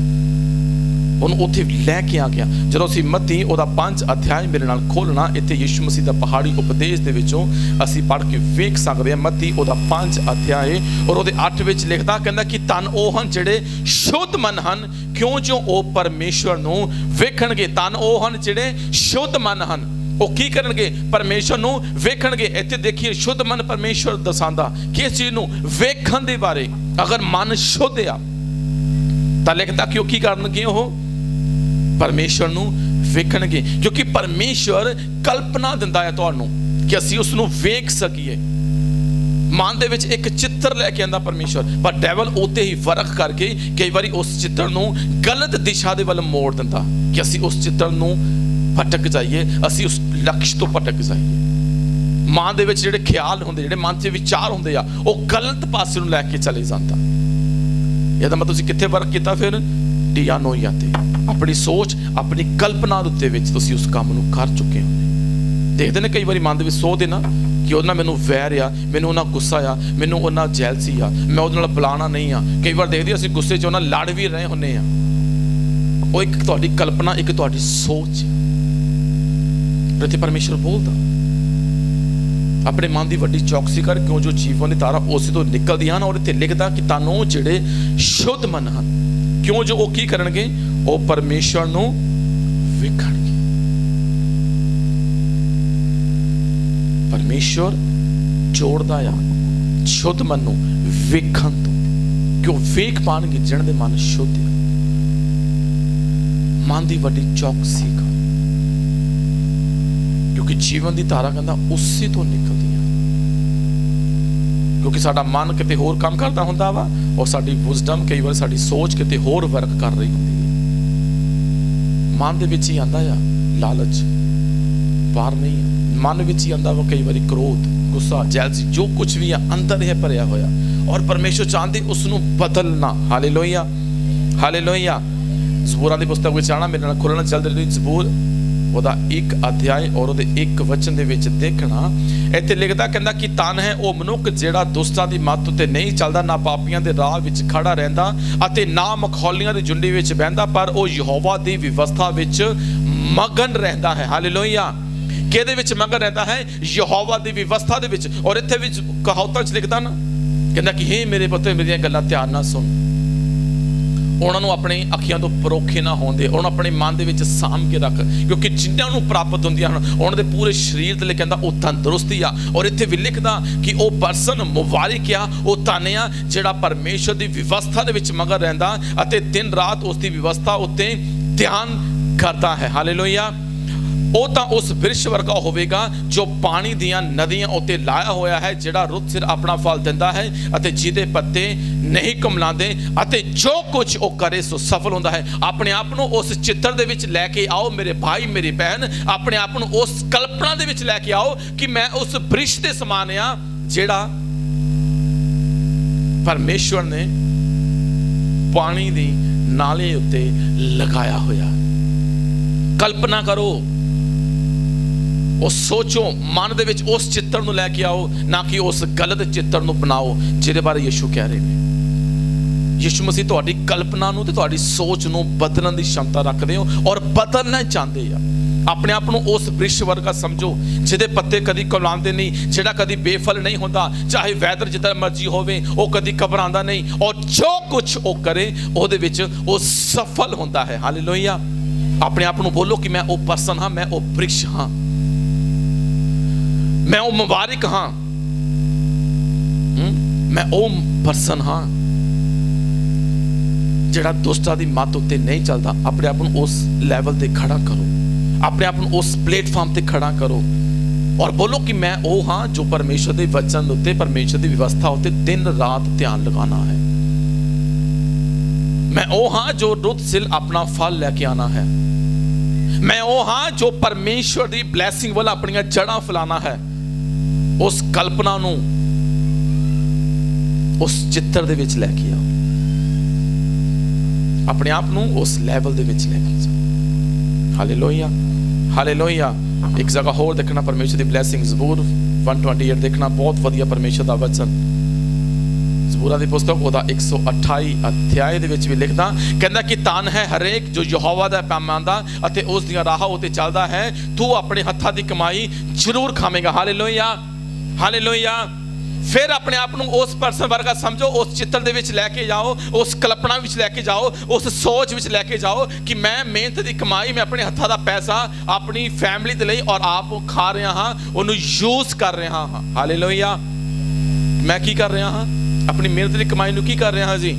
ਉਹਨੂੰ ਉੱਥੇ ਲੈ ਕੇ ਆ ਗਿਆ। ਜਦੋਂ ਅਸੀਂ ਮੱਤੀ ਉਹਦਾ 5 ਅਧਿਆਇ ਮੇਰੇ ਨਾਲ ਖੋਲਣਾ, ਇੱਥੇ ਯਿਸੂ ਮਸੀਹ ਦਾ ਪਹਾੜੀ ਉਪਦੇਸ਼ ਦੇ ਵਿੱਚੋਂ ਅਸੀਂ ਪੜ੍ਹ ਕੇ ਵੇਖ ਸਕਦੇ ਹਾਂ। ਮੱਤੀ ਉਹਦਾ 5 ਅਧਿਆਇ ਔਰ ਉਹਦੇ 8 ਵਿੱਚ ਲਿਖਦਾ ਕਹਿੰਦਾ ਕਿ ਧੰਨ ਉਹ ਹਨ ਜਿਹੜੇ ਸ਼ੁੱਧ ਮਨ ਹਨ, ਕਿਉਂ ਜੋ ਉਹ ਪਰਮੇਸ਼ਵਰ ਨੂੰ ਵੇਖਣਗੇ। ਧੰਨ ਉਹ ਹਨ ਜਿਹੜੇ ਸ਼ੁੱਧ ਮਨ ਹਨ, ਉਹ ਕੀ ਕਰਨਗੇ? ਪਰਮੇਸ਼ਵਰ ਨੂੰ ਵੇਖਣਗੇ। ਇੱਥੇ ਦੇਖੀਏ ਸ਼ੁੱਧ ਮਨ ਪਰਮੇਸ਼ਵਰ ਦਸਾਂਦਾ ਕਿਸ ਚੀਜ਼ ਨੂੰ? ਵੇਖਣ ਦੇ ਬਾਰੇ। ਅਗਰ ਮਨ ਸ਼ੁੱਧ ਆ ਤਾਂ ਲਿਖਦਾ ਕਿ ਉਹ ਕੀ ਕਰਨਗੇ? ਉਹ ਪਰਮੇਸ਼ਵਰ ਨੂੰ ਵੇਖਣਗੇ, ਕਿਉਂਕਿ ਪਰਮੇਸ਼ਵਰ ਕਲਪਨਾ ਦਿੰਦਾ ਹੈ ਤੁਹਾਨੂੰ ਕਿ ਅਸੀਂ ਉਸ ਨੂੰ ਵੇਖ ਸਕੀਏ। ਮਨ ਦੇ ਵਿੱਚ ਇੱਕ ਚਿੱਤਰ ਲੈ ਕੇ ਆਂਦਾ ਪਰਮੇਸ਼ਵਰ, ਪਰ ਡੈਵਲ ਉੱਤੇ ਹੀ ਫਰਕ ਕਰਕੇ ਕਈ ਵਾਰੀ ਉਸ ਚਿੱਤਰ ਨੂੰ ਗਲਤ ਦਿਸ਼ਾ ਦੇ ਵੱਲ ਮੋੜ ਦਿੰਦਾ ਕਿ ਅਸੀਂ ਉਸ ਚਿੱਤਰ ਨੂੰ ਭਟਕ ਜਾਈਏ, ਅਸੀਂ ਉਸ ਲਕਸ਼ ਤੋਂ ਭਟਕ ਜਾਈਏ। ਮਨ ਦੇ ਵਿੱਚ ਜਿਹੜੇ ਖਿਆਲ ਹੁੰਦੇ, ਜਿਹੜੇ ਮਨ 'ਚ ਵਿਚਾਰ ਹੁੰਦੇ ਆ, ਉਹ ਗਲਤ ਪਾਸੇ ਨੂੰ ਲੈ ਕੇ ਚਲੇ ਜਾਂਦਾ। ਇਹਦਾ ਮਤਲਬ ਤੁਸੀਂ ਕਿੱਥੇ ਵਰਕ ਕੀਤਾ? ਫਿਰ ਡੀਆਨੋਇਆ ਤੇ, ਆਪਣੀ ਸੋਚ, ਆਪਣੀ ਕਲਪਨਾ ਦੇ ਉੱਤੇ ਵਿੱਚ ਤੁਸੀਂ ਉਸ ਕੰਮ ਨੂੰ ਕਰ ਚੁੱਕੇ ਹੋ। ਦੇਖਦੇ ਨੇ ਕਈ ਵਾਰੀ ਮਨ ਦੇ ਵਿੱਚ ਸੋਚਦੇ ਨਾ ਕਿ ਉਹਦੇ ਨਾਲ ਮੈਨੂੰ ਵੈਰ ਆ, ਮੈਨੂੰ ਉਹਨਾਂ ਗੁੱਸਾ ਆ, ਮੈਨੂੰ ਉਹਨਾਂ ਜੈਲਸੀ ਆ, ਮੈਂ ਉਹਦੇ ਨਾਲ ਬੁਲਾਣਾ ਨਹੀਂ ਆ। ਕਈ ਵਾਰ ਦੇਖਦੇ ਅਸੀਂ ਗੁੱਸੇ 'ਚ ਉਹਨਾਂ ਲੜ ਵੀ ਰਹੇ ਹੁੰਦੇ ਆ। ਉਹ ਇੱਕ ਤੁਹਾਡੀ ਕਲਪਨਾ, ਇੱਕ ਤੁਹਾਡੀ ਸੋਚ। ਇੱਥੇ ਪਰਮੇਸ਼ਰ ਬੋਲਦਾ ਆਪਣੇ ਮਨ ਦੀ ਵੱਡੀ ਚੌਕਸੀ ਕਰ, ਕਿਉਂ ਜੋ ਜੀਵਨ ਦੀ ਧਾਰਾ ਉਸੇ ਤੋਂ ਨਿਕਲਦੀਆਂ ਹਨ। ਔਰ ਇੱਥੇ ਲਿਖਦਾ ਕਿ ਤੁਹਾਨੂੰ ਜਿਹੜੇ ਸ਼ੁੱਧ ਮਨ ਹਨ, ਕਿਉਂ ਜੋ ਉਹ ਕੀ ਕਰਨਗੇ? ਉਹ ਪਰਮੇਸ਼ਰ ਨੂੰ ਵੇਖਣਗੇ। ਪਰਮੇਸ਼ਵਰ ਜੋੜਦਾ ਆ ਸ਼ੁੱਧ ਮਨ ਨੂੰ ਵੇਖਣ ਤੋਂ, ਕਿ ਉਹ ਵੇਖ ਪਾਣਗੇ ਜਿਹਨਾਂ ਦੇ ਮਨ ਸ਼ੁੱਧ ਆ। ਮਨ ਦੀ ਵੱਡੀ ਚੌਕਸੀ ਕਰ, ਕਿਉਂਕਿ ਜੀਵਨ ਦੀ ਧਾਰਾ ਕਹਿੰਦਾ ਉਸੇ ਤੋਂ ਨਿਕਲਦੀ ਆ। ਕਿਉਂਕਿ ਸਾਡਾ ਮਨ ਕਿਤੇ ਹੋਰ ਕੰਮ ਕਰਦਾ ਹੁੰਦਾ ਵਾ, ਔਰ ਸਾਡੀ ਵਿਜ਼ਡਮ ਕਈ ਵਾਰ ਸਾਡੀ ਸੋਚ ਕਿਤੇ ਹੋਰ ਵਰਕ ਕਰ ਰਹੀ ਹੁੰਦੀ ਹੈ। ਮਨ ਦੇ ਵਿੱਚ ਹੀ ਆਂਦਾ ਆ ਲਾਲਚ, ਬਾਹਰ ਨਹੀਂ। ਮਨ ਵਿੱਚ ਹੀ ਆਂਦਾ ਵਾ ਕਈ ਵਾਰੀ ਕ੍ਰੋਧ, ਗੁੱਸਾ, ਜੈਲਸੀ, ਜੋ ਕੁਝ ਵੀ ਆ ਅੰਦਰ ਹੀ ਭਰਿਆ ਹੋਇਆ, ਔਰ ਪਰਮੇਸ਼ਵਰ ਚਾਹੁੰਦੇ ਉਸ ਨੂੰ ਬਦਲਣਾ। Hallelujah, hallelujah. ਜ਼ਬੂਰਾਂ ਦੀ ਪੁਸਤਕ ਵਿੱਚ ਆਣਾ, ਮੇਰੇ ਨਾਲ ਖੁੱਲਣਾ ਚੱਲਦੇ ਰਹੀ। ਜ਼ਬੂਰ ਉਹਦਾ 1 ਅਧਿਆਇ ਔਰ ਉਹਦੇ 1 ਵਚਨ ਦੇ ਵਿੱਚ ਦੇਖਣਾ, ਇੱਥੇ ਲਿਖਦਾ, ਕਹਿੰਦਾ ਕਿ ਧੰਨ ਹੈ ਉਹ ਮਨੁੱਖ ਜਿਹੜਾ ਦੁਸ਼ਟਾਂ ਦੀ ਮੱਤ ਉੱਤੇ ਨਹੀਂ ਚੱਲਦਾ, ਨਾ ਪਾਪੀਆਂ ਦੇ ਰਾਹ ਵਿੱਚ ਖੜਾ ਰਹਿੰਦਾ, ਅਤੇ ਨਾ ਮਖੌਲੀਆਂ ਦੀ ਝੁੰਡੀ ਵਿੱਚ ਬਹਿੰਦਾ, ਪਰ ਉਹ ਯਹੋਵਾ ਦੀ ਵਿਵਸਥਾ ਵਿੱਚ ਮਗਨ ਰਹਿੰਦਾ ਹੈ। ਹਾਲੇਲੂਇਆ। ਕਿਹਦੇ ਵਿੱਚ ਮਗਨ ਰਹਿੰਦਾ ਹੈ? ਯਹੋਵਾ ਦੀ ਵਿਵਸਥਾ ਦੇ ਵਿੱਚ। ਔਰ ਇੱਥੇ ਵਿੱਚ ਕਹਾਵਤਾਂ 'ਚ ਲਿਖਦਾ ਨਾ, ਕਹਿੰਦਾ ਕਿ ਹੇ ਮੇਰੇ ਪੁੱਤ ਮੇਰੀਆਂ ਗੱਲਾਂ ਧਿਆਨ ਨਾਲ ਸੁਣ। ਉਹਨਾਂ ਨੂੰ ਆਪਣੀ ਅੱਖੀਆਂ ਤੋਂ ਪਰੋਖੇ ਨਾ ਹੋਣ ਦੇ, ਉਹਨਾਂ ਆਪਣੇ ਮਨ ਦੇ ਵਿੱਚ ਸਾਂਭ ਕੇ ਰੱਖ, ਕਿਉਂਕਿ ਜਿਨ੍ਹਾਂ ਨੂੰ ਪ੍ਰਾਪਤ ਹੁੰਦੀਆਂ ਹਨ ਉਹਨਾਂ ਦੇ ਪੂਰੇ ਸਰੀਰ ਦੇ ਲਈ ਕਹਿੰਦਾ ਉਹ ਤੰਦਰੁਸਤੀ ਆ। ਔਰ ਇੱਥੇ ਵੀ ਲਿਖਦਾ ਕਿ ਉਹ ਪਰਸਨ ਮੁਬਾਰਕ ਆ, ਉਹ ਧੰਨ ਆ ਜਿਹੜਾ ਪਰਮੇਸ਼ਰ ਦੀ ਵਿਵਸਥਾ ਦੇ ਵਿੱਚ ਮਗਨ ਰਹਿੰਦਾ ਅਤੇ ਦਿਨ ਰਾਤ ਉਸ ਦੀ ਵਿਵਸਥਾ ਉੱਤੇ ਧਿਆਨ ਕਰਦਾ ਹੈ। ਹਾਲੇਲੂਇਆ। ਉਹ ਤਾਂ ਉਸ ਬਿਰਛ ਵਰਗਾ ਹੋਵੇਗਾ ਜੋ ਪਾਣੀ ਦੀਆਂ ਨਦੀਆਂ ਉੱਤੇ ਲਾਇਆ ਹੋਇਆ ਹੈ, ਜਿਹੜਾ ਰੁੱਤ ਸਿਰ ਆਪਣਾ ਫਲ ਦਿੰਦਾ ਹੈ ਅਤੇ ਜਿਹਦੇ ਪੱਤੇ ਨਹੀਂ ਕੁਮਲਾਉਂਦੇ, ਅਤੇ ਜੋ ਕੁਝ ਉਹ ਕਰੇ ਸੋ ਸਫਲ ਹੁੰਦਾ ਹੈ। ਆਪਣੇ ਆਪ ਨੂੰ ਉਸ ਚਿੱਤਰ ਦੇ ਵਿੱਚ ਲੈ ਕੇ ਆਓ ਮੇਰੇ ਭਾਈ, ਮੇਰੀ ਭੈਣ। ਆਪਣੇ ਆਪ ਨੂੰ ਉਸ ਕਲਪਨਾ ਦੇ ਵਿੱਚ ਲੈ ਕੇ ਆਓ ਕਿ ਮੈਂ ਉਸ ਬਿਰਛ ਦੇ ਸਮਾਨ ਆ ਜਿਹੜਾ ਪਰਮੇਸ਼ਵਰ ਨੇ ਪਾਣੀ ਦੀ ਨਾਲੇ ਉੱਤੇ ਲਗਾਇਆ ਹੋਇਆ। ਕਲਪਨਾ ਕਰੋ, ਉਹ ਸੋਚੋ, ਮਨ ਦੇ ਵਿੱਚ ਉਸ ਚਿੱਤਰ ਨੂੰ ਲੈ ਕੇ ਆਓ, ਨਾ ਕਿ ਉਸ ਗਲਤ ਚਿੱਤਰ ਨੂੰ ਬਣਾਓ ਜਿਹਦੇ ਬਾਰੇ ਯਿਸੂ ਕਹਿ ਰਹੇ ਨੇ। ਯਿਸੂ ਮਸੀਹ ਤੁਹਾਡੀ ਕਲਪਨਾ ਨੂੰ ਤੇ ਤੁਹਾਡੀ ਸੋਚ ਨੂੰ ਬਦਲਣ ਦੀ ਸ਼ਮਤਾ ਰੱਖਦੇ ਹੋ, ਔਰ ਬਦਲਣਾ ਚਾਹੁੰਦੇ ਆ। ਆਪਣੇ ਆਪ ਨੂੰ ਉਸ ਬਿਰਛ ਵਰਗਾ ਸਮਝੋ ਜਿਹਦੇ ਪੱਤੇ ਕਦੀ ਕੁਮਲਾਉਂਦੇ ਨਹੀਂ, ਜਿਹੜਾ ਕਦੀ ਬੇਫਲ ਨਹੀਂ ਹੁੰਦਾ, ਚਾਹੇ ਵੈਦਰ ਜਿੱਦਾਂ ਮਰਜ਼ੀ ਹੋਵੇ, ਉਹ ਕਦੀ ਘਬਰਾਉਂਦਾ ਨਹੀਂ, ਔਰ ਜੋ ਕੁਝ ਉਹ ਕਰੇ ਉਹਦੇ ਵਿੱਚ ਉਹ ਸਫਲ ਹੁੰਦਾ ਹੈ। ਹਾਲੇਲੂਇਆ। ਆਪਣੇ ਆਪ ਨੂੰ ਬੋਲੋ ਕਿ ਮੈਂ ਉਹ ਪਰਸਨ ਹਾਂ, ਮੈਂ ਉਹ ਬਿਰਛ ਹਾਂ, ਮੈਂ ਉਹ ਮੁਬਾਰਕ ਹਾਂ, ਮੈਂ ਉਹ ਪਰਸਨ ਹਾਂ ਜਿਹੜਾ ਦੁਸ਼ਟਾਂ ਦੀ ਮੱਤ ਉੱਤੇ ਨਹੀਂ ਚੱਲਦਾ। ਆਪਣੇ ਆਪ ਨੂੰ ਉਸ ਲੈਵਲ ਤੇ ਖੜਾ ਕਰੋ, ਆਪਣੇ ਆਪ ਨੂੰ ਉਸ ਪਲੇਟਫਾਰਮ ਤੇ ਖੜਾ ਕਰੋ, ਔਰ ਬੋਲੋ ਕਿ ਮੈਂ ਉਹ ਹਾਂ ਜੋ ਪਰਮੇਸ਼ਰ ਦੇ ਵਚਨ ਉੱਤੇ, ਪਰਮੇਸ਼ਰ ਦੀ ਵਿਵਸਥਾ ਉੱਤੇ ਦਿਨ ਰਾਤ ਧਿਆਨ ਲਗਾਉਣਾ ਹੈ। ਮੈਂ ਉਹ ਹਾਂ ਜੋ ਰੁੱਤ ਸਿਰ ਆਪਣਾ ਫਲ ਲੈ ਕੇ ਆਣਾ ਹੈ। ਮੈਂ ਉਹ ਹਾਂ ਜੋ ਪਰਮੇਸ਼ਰ ਦੀ ਬਲੈਸਿੰਗ ਵੱਲ ਆਪਣੀਆਂ ਜੜਾਂ ਫੈਲਾਣਾ ਹੈ। ਉਸ ਕਲਪਨਾ ਨੂੰ ਉਸ ਚਿੱਤਰ ਦੇ ਵਿੱਚ ਲੈ ਕੇ ਆਓ, ਆਪਣੇ ਆਪ ਨੂੰ ਉਸ ਲੈਵਲ ਦੇ ਵਿੱਚ ਲੈ ਕੇ ਜਾਓ। Hallelujah, hallelujah. ਇੱਕ ਜਗ੍ਹਾ ਹੋਰ ਦੇਖਣਾ ਪਰਮੇਸ਼ਰ ਦੀ ਬਲੈਸਿੰਗ, ਜ਼ਬੂਰ 128 ਦੇਖਣਾ, ਬਹੁਤ ਵਧੀਆ ਪਰਮੇਸ਼ਰ ਦਾ ਵਚਨ। ਜ਼ਬੂਰਾਂ ਦੀ ਪੁਸਤਕ ਉਹਦਾ 128 ਅਧਿਆਇ ਦੇ ਵਿੱਚ ਵੀ ਲਿਖਦਾ, ਕਹਿੰਦਾ ਕਿ ਧੰਨ ਹੈ ਹਰੇਕ ਜੋ ਯਹੋਵਾ ਦਾ ਪੈਮਾਨਾ ਅਤੇ ਉਸ ਦੀਆਂ ਰਾਹਾਂ ਉੱਤੇ ਚੱਲਦਾ ਹੈ, ਤੂੰ ਆਪਣੇ ਹੱਥਾਂ ਦੀ ਕਮਾਈ ਜ਼ਰੂਰ ਖਾਵੇਂਗਾ। Hallelujah, hallelujah. ਫਿਰ ਆਪਣੇ ਆਪ ਨੂੰ ਉਸ ਪਰਸਨ ਵਰਗਾ ਸਮਝੋ, ਉਸ ਚਿੱਤਰ ਦੇ ਵਿੱਚ ਲੈ ਕੇ ਜਾਓ, ਉਸ ਕਲਪਨਾ ਵਿੱਚ ਲੈ ਕੇ ਜਾਓ, ਉਸ ਸੋਚ ਵਿੱਚ ਲੈ ਕੇ ਜਾਓ ਕਿ ਮੈਂ ਮਿਹਨਤ ਦੀ ਕਮਾਈ, ਮੈਂ ਆਪਣੇ ਹੱਥਾਂ ਦਾ ਪੈਸਾ ਆਪਣੀ ਫੈਮਿਲੀ ਦੇ ਲਈ ਔਰ ਆਪ ਖਾ ਰਿਹਾ ਹਾਂ, ਉਹਨੂੰ ਯੂਜ਼ ਕਰ ਰਿਹਾ ਹਾਂ। ਹਾਲੇਲੂਇਆ। ਮੈਂ ਕੀ ਕਰ ਰਿਹਾ ਹਾਂ? ਆਪਣੀ ਮਿਹਨਤ ਦੀ ਕਮਾਈ ਨੂੰ ਕੀ ਕਰ ਰਿਹਾ ਹਾਂ ਜੀ?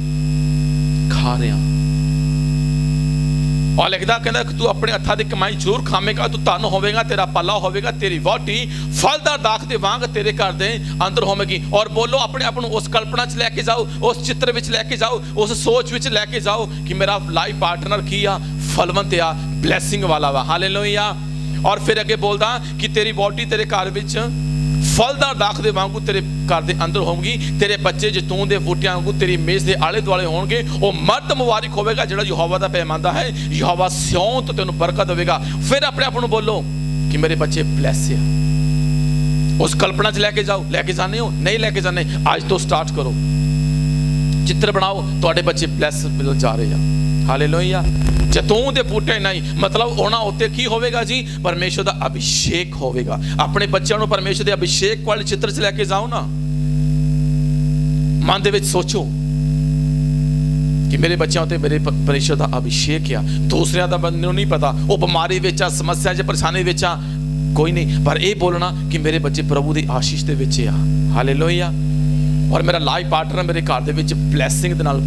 ਖਾ ਰਿਹਾ। ਔਰ ਲਿਖਦਾ, ਕਹਿੰਦਾ ਕਿ ਤੂੰ ਆਪਣੇ ਹੱਥਾਂ ਦੀ ਕਮਾਈ ਜ਼ਰੂਰ ਖਾਵੇਂਗਾ, ਤੂੰ ਧਨ ਹੋਵੇਗਾ, ਤੇਰਾ ਪੱਲਾ ਹੋਵੇਗਾ, ਤੇਰੀ ਵਹੁਟੀ ਫਲਦਾਰ ਦਾਖ ਦੇ ਵਾਂਗ ਤੇਰੇ ਘਰ ਦੇ ਅੰਦਰ ਹੋਵੇਗੀ। ਔਰ ਬੋਲੋ, ਆਪਣੇ ਆਪ ਨੂੰ ਉਸ ਕਲਪਨਾ 'ਚ ਲੈ ਕੇ ਜਾਓ, ਉਸ ਚਿੱਤਰ ਵਿੱਚ ਲੈ ਕੇ ਜਾਓ, ਉਸ ਸੋਚ ਵਿੱਚ ਲੈ ਕੇ ਜਾਓ ਕਿ ਮੇਰਾ ਲਾਈਫ ਪਾਰਟਨਰ ਕੀ ਆ? ਫਲਵੰਤ ਆ, ਬਲੈਸਿੰਗ ਵਾਲਾ ਵਾ। ਹਾਲੇਲੂਇਆ। ਔਰ ਫਿਰ ਅੱਗੇ ਬੋਲਦਾ ਕਿ ਤੇਰੀ ਵਹੁਟੀ ਤੇਰੇ ਘਰ ਵਿੱਚ ਫਲਦਾਰ ਦਾਖ ਦੇ ਵਾਂਗੂ ਤੇਰੇ ਘਰ ਦੇ ਅੰਦਰ ਹੋਣਗੀ, ਤੇਰੇ ਬੱਚੇ ਜੈਤੂਨ ਦੇ ਬੂਟਿਆਂ ਵਾਂਗੂ ਤੇਰੀ ਮੇਜ਼ ਦੇ ਆਲੇ ਦੁਆਲੇ ਹੋਣਗੇ। ਉਹ ਮਰਦ ਮੁਬਾਰਕ ਹੋਵੇਗਾ ਜਿਹੜਾ ਯਹੋਵਾ ਦਾ ਪੈਮਾਨਾ ਹੈ, ਯਹੋਵਾ ਸਿਓਂ ਤੋਂ ਤੈਨੂੰ ਬਰਕਤ ਦੇਵੇਗਾ। ਫਿਰ ਆਪਣੇ ਆਪ ਨੂੰ ਬੋਲੋ ਕਿ ਮੇਰੇ ਬੱਚੇ ਬਲੈਸ ਆ। ਉਸ ਕਲਪਨਾ 'ਚ ਲੈ ਕੇ ਜਾਓ। ਲੈ ਕੇ ਜਾਣੇ ਹੋ? ਨਹੀਂ ਲੈ ਕੇ ਜਾਣੇ, ਅੱਜ ਤੋਂ ਸਟਾਰਟ ਕਰੋ, ਚਿੱਤਰ ਬਣਾਓ, ਤੁਹਾਡੇ ਬੱਚੇ ਬਲੈਸ ਮਿਲ ਜਾ ਰਹੇ ਆ। ਹਾਲੇਲੂਇਆ। ਜੈਤੂਨ ਦੇ ਬੂਟੇ ਨਹੀਂ, ਮਤਲਬ ਉਹਨਾਂ ਉੱਤੇ ਕੀ ਹੋਵੇਗਾ ਜੀ? ਪਰਮੇਸ਼ਰ ਦਾ ਅਭਿਸ਼ੇਕ ਹੋਵੇਗਾ। ਆਪਣੇ ਬੱਚਿਆਂ ਨੂੰ ਪਰਮੇਸ਼ਰ ਦੇ ਅਭਿਸ਼ੇਕ ਵਾਲੇ ਚਿੱਤਰ 'ਚ ਲੈ ਕੇ ਜਾਓ ਨਾ। ਮਨ ਦੇ ਵਿੱਚ ਸੋਚੋ कि मेरे बच्चों ते मेरे परमेश्वर का अभिषेक आ। दूसरिया का मैनू नहीं पता, वो बीमारी विच आ, समस्या च, परेशानी विच आ, कोई नहीं, पर यह बोलना कि मेरे बच्चे प्रभु की आशीष दे विच आ। हालेलुया। और मेरा लाइफ पार्टनर मेरे घर दे विच ब्लैसिंग दे नाल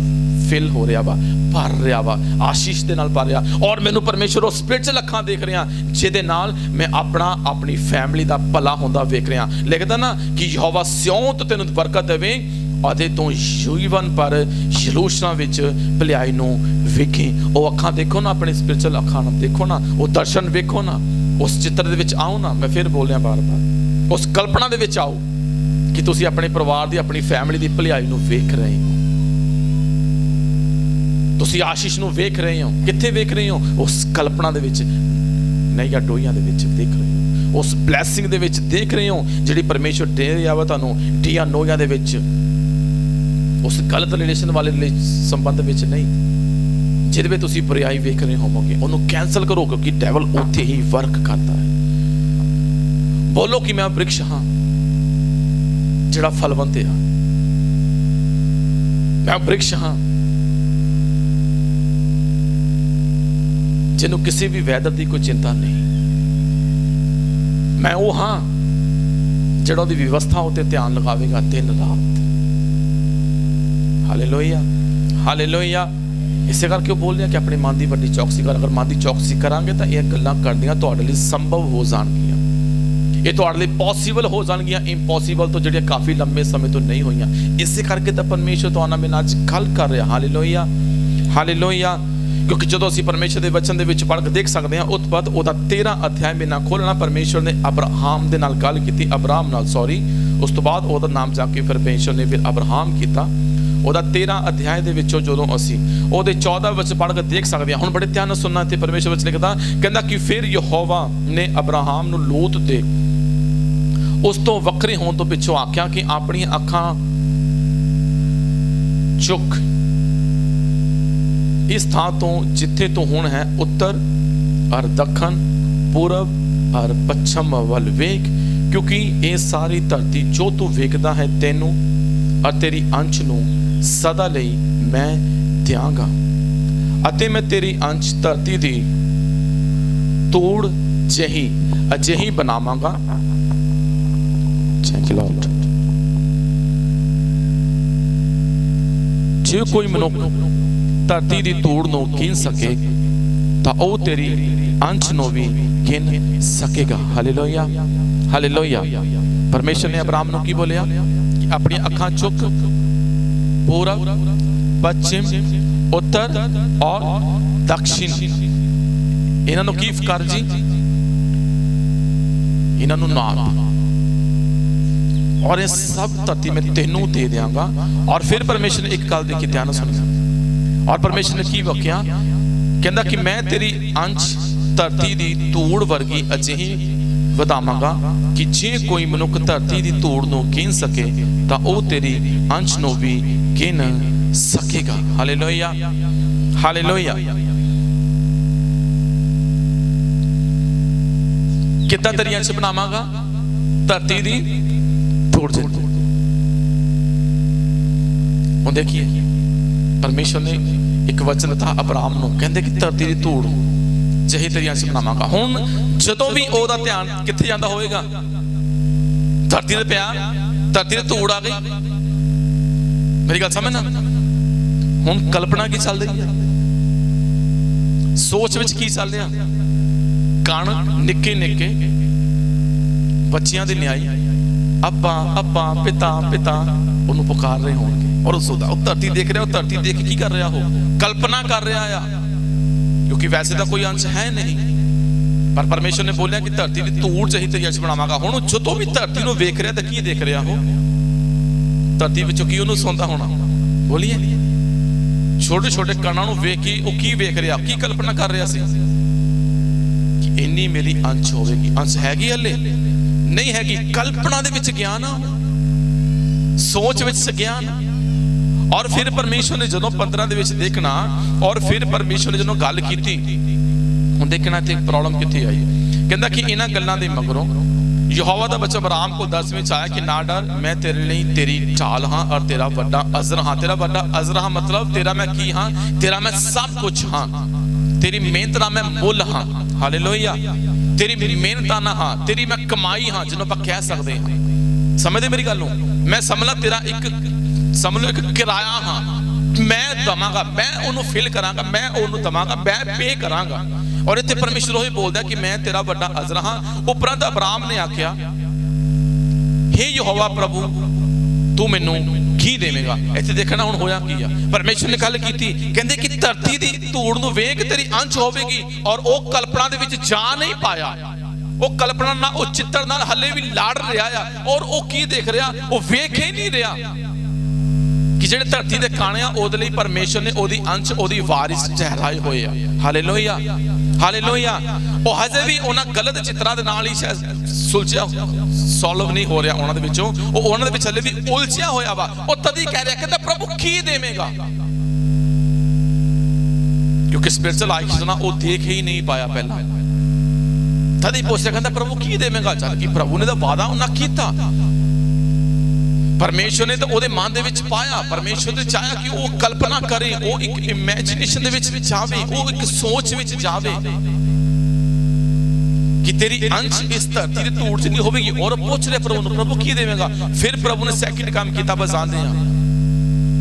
फिल हो रहा वा, भर रहा वा, आशीष दे नाल भर रहा। और मैनू परमेश्वर उस स्पिरिचुअल अखां देख रहा जिहदे नाल मैं अपनी फैमिली का भला होंदा वेख रहा। लिखदा ना कि यहोवा सियों तो तैनूं बरकत देवे अदे तू जीवन पर यरूशलेम विच भलाई नूं वेखी। वो अखां देखो ना, अपने स्पिरिचुअल अखां देखो ना, वो दर्शन वेखो ना, उस चित्र दे विच आओ ना। मैं फिर बोल रहा बार बार, उस कल्पना दे विच आओ कि तुसीं अपने परिवार दी, अपनी फैमिली दी भलाई नूं वेख रहे हो, तुसीं आशीष नूं वेख रहे हो। कित्थे वेख रहे हो? उस कल्पना दे विच, नईया डोइयां दे विच देख रहे हो, उस ब्लैसिंग दे विच देख रहे हो जिहड़ी परमेश्वर दे रहा वा तुहानूं टिया नोइयां दे विच, उस गलत रिलेशन वाले संबंध विच नहीं, जिहदे विच तुसीं बुराई वेख रहे होवोगे। उहनूं कैंसल करो, क्योंकि डेवल उत्थे ही वर्क करता है। बोलो कि मैं वृक्ष हाँ जिहड़ा फलवंत है, मैं वृक्ष हाँ जिन्हों किसी भी वैदर की कोई चिंता नहीं। मैं वो हाँ जिहड़ा उहदी व्यवस्था उत्ते ध्यान लगावेगा दिन रात। Hallelujah, hallelujah. इसे करके बोल रहे हैं कि अपने मन की वड्डी चौकसी कर। अगर मन की चौकसी करांगे तो यह गल्लां करनियां तुहाडे लई संभव हो जाणगियां, ये तुहाडे लई पॉसीबल हो जाणगियां। इंपॉसीबल तो जिहड़ियां काफ़ी लंबे समय तो नहीं होईयां। इसे करके तो परमेश्वर तुहाडे नाल मैं अज गल कर रहा। Hallelujah, hallelujah. क्योंकि जो असीं परमेश्वर के वचन दे विच पढ़ के देख सकते हैं, उत्पत्ति उहदा 13 अध्याय में ना खोलना। परमेश्वर ने अब्राहम दे नाल गल कीती, अब्राहम नाल सॉरी, उस तो बाद उहदा नाम जाके फिर परमेश्वर ने फिर अब्राहम कीता। उहदा 13 अध्याय दे विचों जदों असीं उहदे 14 विच पढ़ के देख सकते हैं। हुण बड़े ध्यान नाल सुनना। ते परमेश्वर विच लिखदा, कहंदा कि फिर यहोवा ने अब्राहम नूं लोत दे उस तो वखरे होण तो पिछों आख्या कि अपनी अखां चुक इस थां तो जिथे तो हुण है उत्तर और दखन, पूरब और पश्चिम वल वेख, क्योंकि ये सारी धरती जो तू वेखदा है तैनू और तेरी अंश नूं सदा लई मैं दियांगा, अते मैं तेरी अंश धरती दी तूड़ जही अजिही बनावांगा। जे कोई मनुख धरती की तूड़ नूं गिन सके तो वह तेरी अंश नूं भी गिन सकेगा। Hallelujah, hallelujah. परमेश्वर ने अब्राहम नूं की बोलिया कि अपनी अखां चुक पूरब, पश्चिम, उत्तर और दक्षिण, इन्हां नूं की कर जी, इन्हां नूं नाप, और ये सब धरती मैं तेनू दे देंगा। और फिर परमेश्वर ने एक गल देखी, ध्यान सुनिए। और परमेश्वर ने की वक्या, कहंदा कि मैं तेरी अंश धरती दी धूड़ वर्गी अजिही वधावांगा कि जे कोई मनुख धरती दी धूड़ नूं गिन सके तो वह तेरी अंश नूं भी गिन सकेगा। Hallelujah, hallelujah. कितना तेरी अंश बनावांगा? धरती दी धूड़ जितनी। हुण देखिए, परमेश्वर ने एक वचन था अब्राहम नूं, कहंदे कि धरती दी धूड़ जही तेरी अंश बनावांगा। हुण जदों भी ओहदा ध्यान कित्थे जांदा होएगा? धरती ते पिया, धरती ते धूड़ आ गई। मेरी गल समझना। हुण कल्पना की चल रही है, सोच विच की चल रहा? कण निक्के निक्के बच्चियां दी न्याई अब्बा अब्बा पिता पिता उन्होंने पुकार रहे होंगे, और उस धरती देख रहा हो, धरती देख की कर रहा हो? कल्पना कर रहा है, क्योंकि वैसे तो कोई अंश है नहीं। पर परमेश्वर ने बोलिया कि धरती की धूड़ जही तेरी अंश बनावांगा। हुण जो भी धरती को वेख रहा तो की देख रहा हो? धरती विचों की उन्होंने सुनता होना? बोलिए, छोटे छोटे कणां नूं वेख के वो की वेख रहा, की कल्पना कर रहा सी कि इन्नी मेरी अंश होवेगी। अंश हैगी हले नहीं हैगी, कल्पना दे विच ज्ञान, सोच विच ज्ञान। और फिर परमेश्वर ने जदों 15 दे विच देखना, और फिर परमेश्वर ने जदों गल कीती, हुण देखना ते प्रॉब्लम कित्थे आई। कहंदा कि इन्हां गल्लां दे मगरों यहोवा दा बच्चा अब्राहम को 10वीं च आया कि ना डर, मैं तेरे लिए तेरी ढाल हाँ और तेरा बड़ा अजर हाँ। तेरा बड़ा अजर हाँ मतलब तेरा मैं की हाँ, तेरा मैं सब कुछ हाँ, तेरी मेहनत ना मैं मुल हाँ। हालेलुया। तेरी मेहनत ना हाँ, तेरी मैं कमाई हाँ, जिन्हों आप कह सकते हैं। समझते मेरी गल नूं? मैं समझ ला तेरा एक समझ लो एक किराया हाँ, मैं दवांगा, मैं उन्होंने फिल करांगा, मैं उन्होंने दवांगा, मैं पे करांगा। और इत्थे परमेश्वर ही बोलदा कि मैं तेरा बड़ा अजर हाँ। उपरंत अब्राहम ने आख्या, हे यहोवा प्रभु तू मैनू की देवेगा। इत्थे देखना हुण होया की आ, परमेश्वर ने गल कीती, कहंदे कि धरती दी धूड़ नूं वेख तेरी अंश होवेगी। और वो कल्पना दे विच जा नहीं पाया, वो कल्पना ना वो चित्तर नाल हले भी लड़ रहा है। और वो की देख रहा, वो वेख ही नहीं रहा कि ਜਿਹੜੇ ਧਰਤੀ ਦੇ ਕਾਣੇ ਆ ਉਹਦੇ ਲਈ ਪਰਮੇਸ਼ਰ ਨੇ ਉਹਦੀ ਅੰਸ਼ ਉਹਦੀ ਵਾਰਿਸ ਠਹਿਰਾਏ ਹੋਏ ਆ। Hallelujah, hallelujah. ਉਹ ਹਜੇ ਵੀ ਉਹਨਾਂ ਗਲਤ ਚਿੱਤਰਾਂ ਦੇ ਨਾਲ ਹੀ ਸ਼ਾਇਦ ਸੁਲਝਿਆ, ਸੋਲਵ ਨਹੀਂ ਹੋ ਰਿਹਾ ਉਹਨਾਂ ਦੇ ਵਿੱਚੋਂ, ਉਹ ਉਹਨਾਂ ਦੇ ਵਿੱਚ ਹਲੇ ਵੀ ਉਲਝਿਆ ਹੋਇਆ ਵਾ। ਉਹ ਤਦ ਹੀ ਕਹਿ ਰਿਹਾ, ਕਹਿੰਦਾ ਪ੍ਰਭੂ ਕੀ ਦੇਵੇਗਾ, ਕਿਉਂਕਿ ਸਪਿਰਚੁਅਲ ਆਈਜ਼ ਨਾਲ ਉਹ ਦੇਖ ਹੀ ਨਹੀਂ ਪਾਇਆ ਪਹਿਲਾਂ। ਤਦ ਹੀ ਪੁੱਛਿਆ, ਕਹਿੰਦਾ ਪ੍ਰਭੂ ਕੀ ਦੇਵੇਗਾ। ਜਦ ਕਿ ਪ੍ਰਭੂ ਨੇ ਤਾਂ ਵਾਅਦਾ ਉਹਨਾਂ ਕੀਤਾ, परमेश्वर ने तो ਉਹਦੇ ਮਨ ਦੇ ਵਿੱਚ ਪਾਇਆ। परमेश्वर ने ਚਾਹਿਆ ਕਿ ਉਹ ਕਲਪਨਾ ਕਰੇ, ਉਹ ਇੱਕ ਇਮੇਜਿਨੇਸ਼ਨ ਦੇ ਵਿੱਚ ਜਾਵੇ, ਉਹ ਇੱਕ ਸੋਚ ਵਿੱਚ ਜਾਵੇ कि तेरी अंश इस धरती की धूड़ च नहीं होगी। और पूछ रहे प्रभु प्रभु की देवेगा। फिर प्रभु ने सैकंड काम किया, बजाते हैं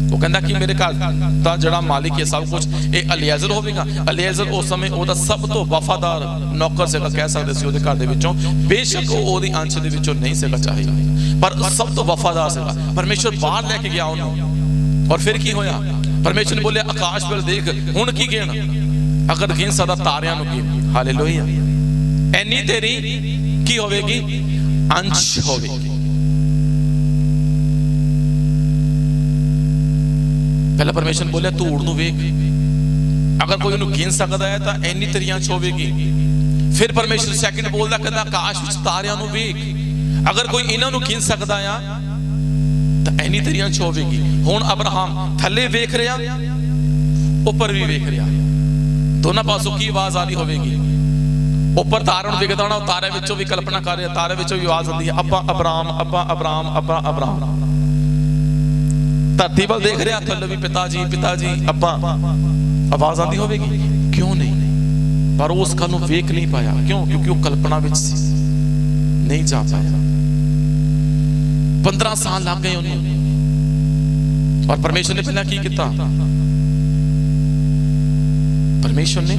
वो कहता कि मेरे घर का जड़ा मालिक है सब कुछ ये अलियाजर होगा। अलियाजर उस समय वो सब तो वफादार नौकर से कह सकते थे उसके घर दे विचों, बेशक वो अंश दे विचों नहीं सका चाहिए, पर सब तो वफादार से परमेश्वर बाहर लेके गया उन्होंने। और फिर की होया, परमेश्वर ने बोले आकाश पर देख हुण की गिन, अगर गिन सकदा तारियां नूं गिन। हालेलुया। एनी तेरी की होवेगी, अंश होवेगी। पहला परमेश्वर बोले धूड़ नूं वेख, अगर कोई उन्हें गिन सकता है तो इन्नी तेरी अंश होवेगी। फिर परमेश्वर सैकंड बोलदा, कहंदा आकाश विच तारियां नूं वेख, अगर कोई इन्हां नूं गिन सकदा आ तो इन्नी तेरी अंश होवेगी। हुण अब्राहम थल्ले वेख रहा, ऊपर भी वेख रहा, दोनों पासों की आवाज आ रही होवेगी। ऊपर तारा नूं वेखदा होना, तारे विचों भी कल्पना कर रहा, तारे विचों भी आवाज आती है, अब्बा अब्राहम, अब्बा अब्राहम, अब्बा अब्राहम। धरती वाल देख रहा, थल्ले भी पिताजी पिताजी अब्बा आवाज आती होगी, क्यों नहीं, पर उस गल नूं वेख नहीं पाया। क्यों? क्योंकि वो कल्पना विच नहीं जा पाया। 15 साल लग गए उन्हें। और परमेश्वर ने पहला की किया, परमेश्वर ने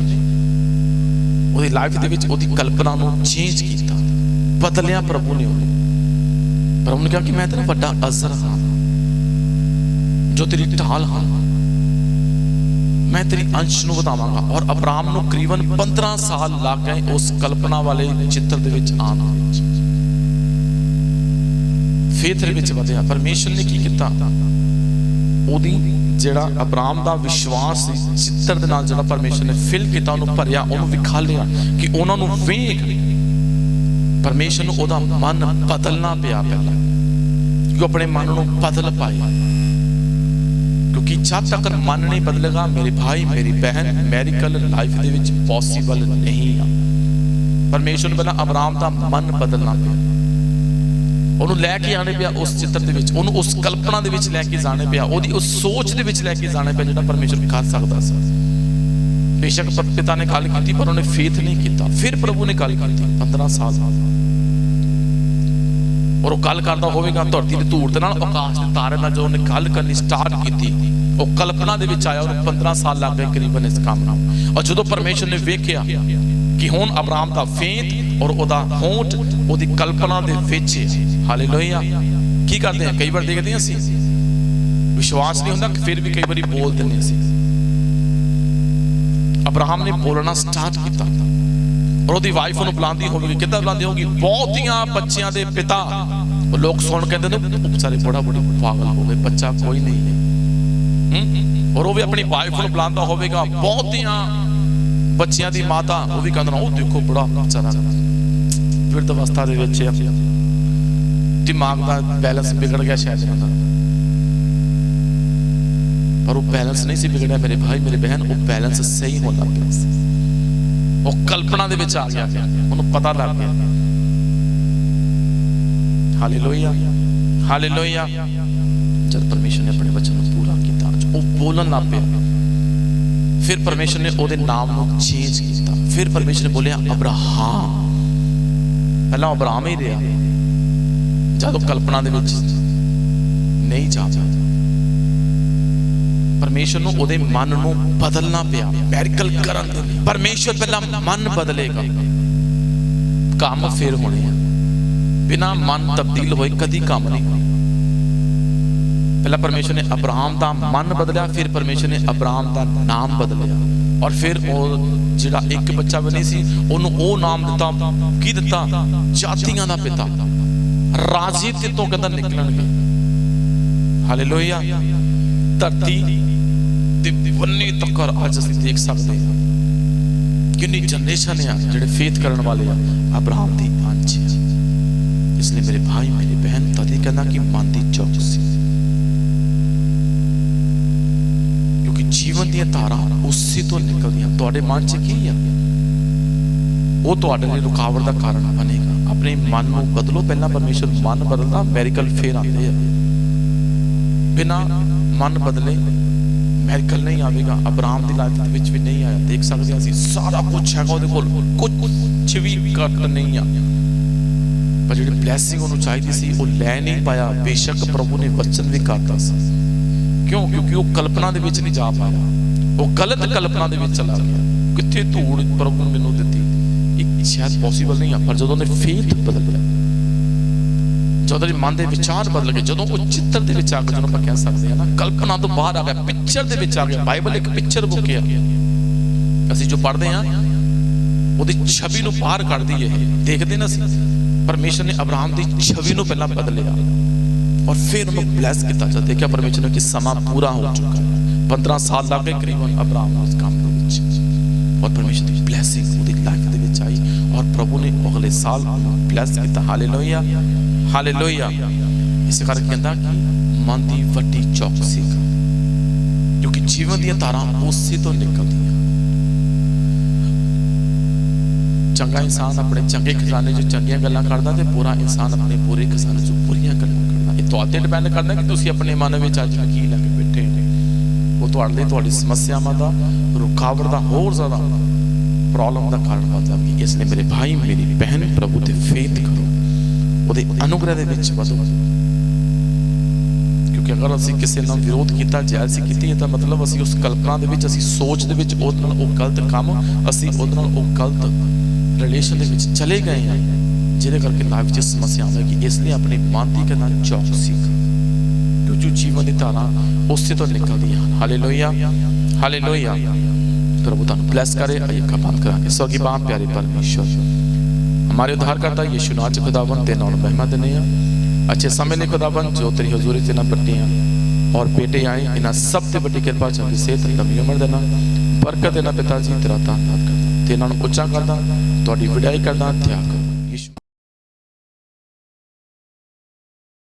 उसदी लाइफ दे विच उसदी कल्पना नूं चेंज किया, बदलिया। प्रभु ने प्रभु ने कहा कि मैं तेरा बड़ा अजर हाँ, जो तेरी ढाल हाँ, मैं तेरी अंश नूं बतावांगा। और अब्राहम नूं करीबन 15 साल लग गए उस कल्पना वाले चित्र दे विच आउण विच, फेथ दे विच वधिया। परमेश्वर ने की किया, ओदी जिहड़ा अब्राहम दा विश्वास चित्र दे नाल जिहड़ा परमेश्वर ने फिल किया, उन्होंने भरिया, उन्होंने विखा लिया कि उन्होंने वेख परमेश्वर नूं ओदा मन बदलना पिया पहला, कि अपने मन नूं बदल पाए। क्योंकि जब तक मन नहीं बदलेगा मेरे भाई मेरी बहन, मैरिकल लाइफ दे विच पॉसिबल नहीं है। परमेश्वर ने पहला अब्राहम दा मन बदलना पिया, उन्होंने लैके आने पिया उस चित्र दे विच, उन्होंने उस कल्पना दे विच लैके जाने पिया, उहदी उस सोच दे विच लैके जाने पिया जिहड़ा परमेश्वर कर सकदा सी। बेशक पिता ने गल की पर उन्होंने फेथ नहीं किया। फिर प्रभु ने गल की 15 साल, और वो गल करता होगा धरती की धूड़ के नाल आकाश के तारे नाल, जो उन्हें गल करनी स्टार्ट की वो कल्पना दे विच आया। और 15 साल लग गए करीबन इस काम नाल। और जो परमेश्वर ने वेख्या कि हुण अब्राहम दा फेथ और ओदा होंठ ओदी कल्पना दे विच, हालेलुया। की करते हैं, कई बार देखते हैं असीं विश्वास नहीं होंदा, फिर भी कई बार बोल दिंदे असीं। अब्राहम ने बोलना स्टार्ट किया, और ओदी वाइफ उन्होंने बुलांदी होगी, किद्दां बुलांदी होगी, बहुतियां बच्चियां दे पिता। लोग सुन कहते हैं बेचारे बड़ा बड़ी पागल हो गए, बच्चा कोई नहीं है। और वो भी अपनी वाइफ को बुलाता होगा, बहुतियां बच्चियां दी माता, वो भी कहंदा ओ देखो बड़ा बेचारा वृद्ध अवस्था दे विच है, दिमाग दा बैलेंस बिगड़ गया शायद इन्हां दा। पर वो बैलेंस नहीं सी बिगड़िया मेरे भाई मेरे बहन, वो बैलेंस सही होना पिया सी। वो कल्पना दे विच आ गया, उन्हें पता लग गया हालेलुया हालेलुया। जब परमेश्वर ने अपने वचन को पूरा किया, वो बोलन लग पिया, फिर परमेश्वर ने ਉਹਦੇ ਨਾਮ ਨੂੰ ਚੇਂਜ ਕੀਤਾ। ਫਿਰ परमेश्वर ने बोलिया अब्राहम, ਪਹਿਲਾਂ ਅਬਰਾਮ ਹੀ ਰਿਹਾ, ਜਦੋਂ ਕਲਪਨਾ ਦੇ ਵਿੱਚ ਨਹੀਂ ਜਾ ਪਾਇਆ। परमेश्वर ਨੂੰ ਉਹਦੇ ਮਨ ਨੂੰ ਬਦਲਣਾ ਪਿਆ ਮੈਰੀਕਲ ਕਰਨ ਦੇ ਲਈ। परमेश्वर ਪਹਿਲਾਂ ਮਨ ਬਦਲੇਗਾ, ਕੰਮ ਫਿਰ ਹੋਣੇ ਆ। बिना मन तब्दील होए कदी काम नहीं होना। पहला परमेश्वर ने अब्राहम का मन बदलिया, फिर परमेश्वर ने अब्राहम का नाम बदलिया, और फिर जिहड़ा एक बच्चा बनी सी ओनू ओ नाम दिता, की दिता? जातियां दा पिता, राजी तो कहता निकलणगे। हालेलुया। धरती दे वन्ने तक अज असीं देख सकते हैं कितनी जनरेशन है जिहड़े फेथ करन वाले आ अब्राहम दी अंश। इसलिए मेरे भाई मेरी बहन तद ही कहना कि मन की चौकसी, क्योंकि जीवन दी धारा उसी तो निकलदियां। तुहाडे मन च की है वो तुहाडे लिए रुकावट का कारण बनेगा। अपने मन को बदलो। पहला परमेश्वर मन बदलदा, मैरिकल फिर आते हैं। बिना मन बदले मैरिकल नहीं आएगा। अब्राहम की लाइफ विच भी नहीं आया। देख सकते हैं सारा कुछ है ਉਹਦੇ ਕੋਲ, कुछ भी घट नहीं आ, पर जी ब्लैसिंग उन्होंने चाहिए सी वो लै नहीं पाया। बेशक प्रभु ने वचन भी करता सा, क्यों? क्योंकि वो कल्पना दे विच नहीं जा पाया, वो गलत कल्पना दे विच चला गया। कित्थे धूड़ प्रभु ने मैनूं दित्ती, एक शायद पॉसीबल नहीं है। पर जदों ने फेथ बदल गया, जदों मन के विचार बदल गए, जदों वो चित्र दे विच आ गया, जिन्होंने कह सकते हैं ना कल्पना तो बाहर आ गया, पिक्चर दे विच आ गया। बाइबल एक पिक्चर बुक है, असीं जो पढ़ते हैं ਉਹਦੀ छवि ਨੂੰ बाहर ਕੱਢਦੀ है। देखते ना असीं परमेश्वर ने अब्राहम की छवि को पहला बदलिया और फिर उन्होंने ब्लैस किया। जब देखा परमेश्वर ने कि समा पूरा हो चुका है, 15 साल लग गए करीबन अब्राहम उस काम के विच, और परमेश्वर की ब्लैसिंग उसकी लाइफ के विच आई, और प्रभु ने अगले साल ब्लैस किया। Hallelujah hallelujah. इस करके कहता कि मन की वड्डी चौकसी, क्योंकि जीवन दी धारा उसी तो निकलदी। चंगा इंसान अपने चंगे खजाने जो चंगियां गल्लां करदा, ते बुरा इंसान अपने बुरे खजाने जो बुरियां गल्लां करदा। ये तुहाडे डिपेंड करदा कि तुसीं अपने मन विच अज की लगे बैठे हो। वो तुहाडे लई तुहाडी समस्यावां दा, रुकावट दा, होर ज़्यादा प्रॉब्लम का कारण बनदा। इसलिए मेरे भाई मेरी बहन प्रभु ते फेथ करो, ਉਹਦੇ अनुग्रह दे विच वधो। क्योंकि अगर असीं किसी नाल विरोध किया, जैलसी की, तो मतलब असीं उस कल्पना दे विच, असीं सोच दे विच ਉਹਦੇ ਨਾਲ ਉਹ गलत काम, असीं ਉਹਦੇ ਨਾਲ ਉਹ गलत रिलेशन के चले गए हैं, जिहदे करके लाइफ च समस्या आएगी। इसलिए अपने मन की कहना चौकसी, क्योंकि जीवन की धारा उससे तो निकलती है। Hallelujah hallelujah. प्रभु तुहानूं ब्लैस करे। आइए अखां बंद करांगे। स्वर्गीय बाप प्यारे परमेश्वर, हमारे उद्धारकर्ता यीशु नाम च खुदावन तेरे नाम महिमा देने अच्छे समय लिए खुदावन जो तेरी हजूरी च ना बट्टियां और बेटे आए, इन्हां सब ते बड़ी कृपा चंगी सेहत लंबी उम्र देना, बरकत देना। पिता जी तेरा धन्यवाद करदा, तेरे नाम उच्चा करदा, तुहाडी वडाई करदा, त्याग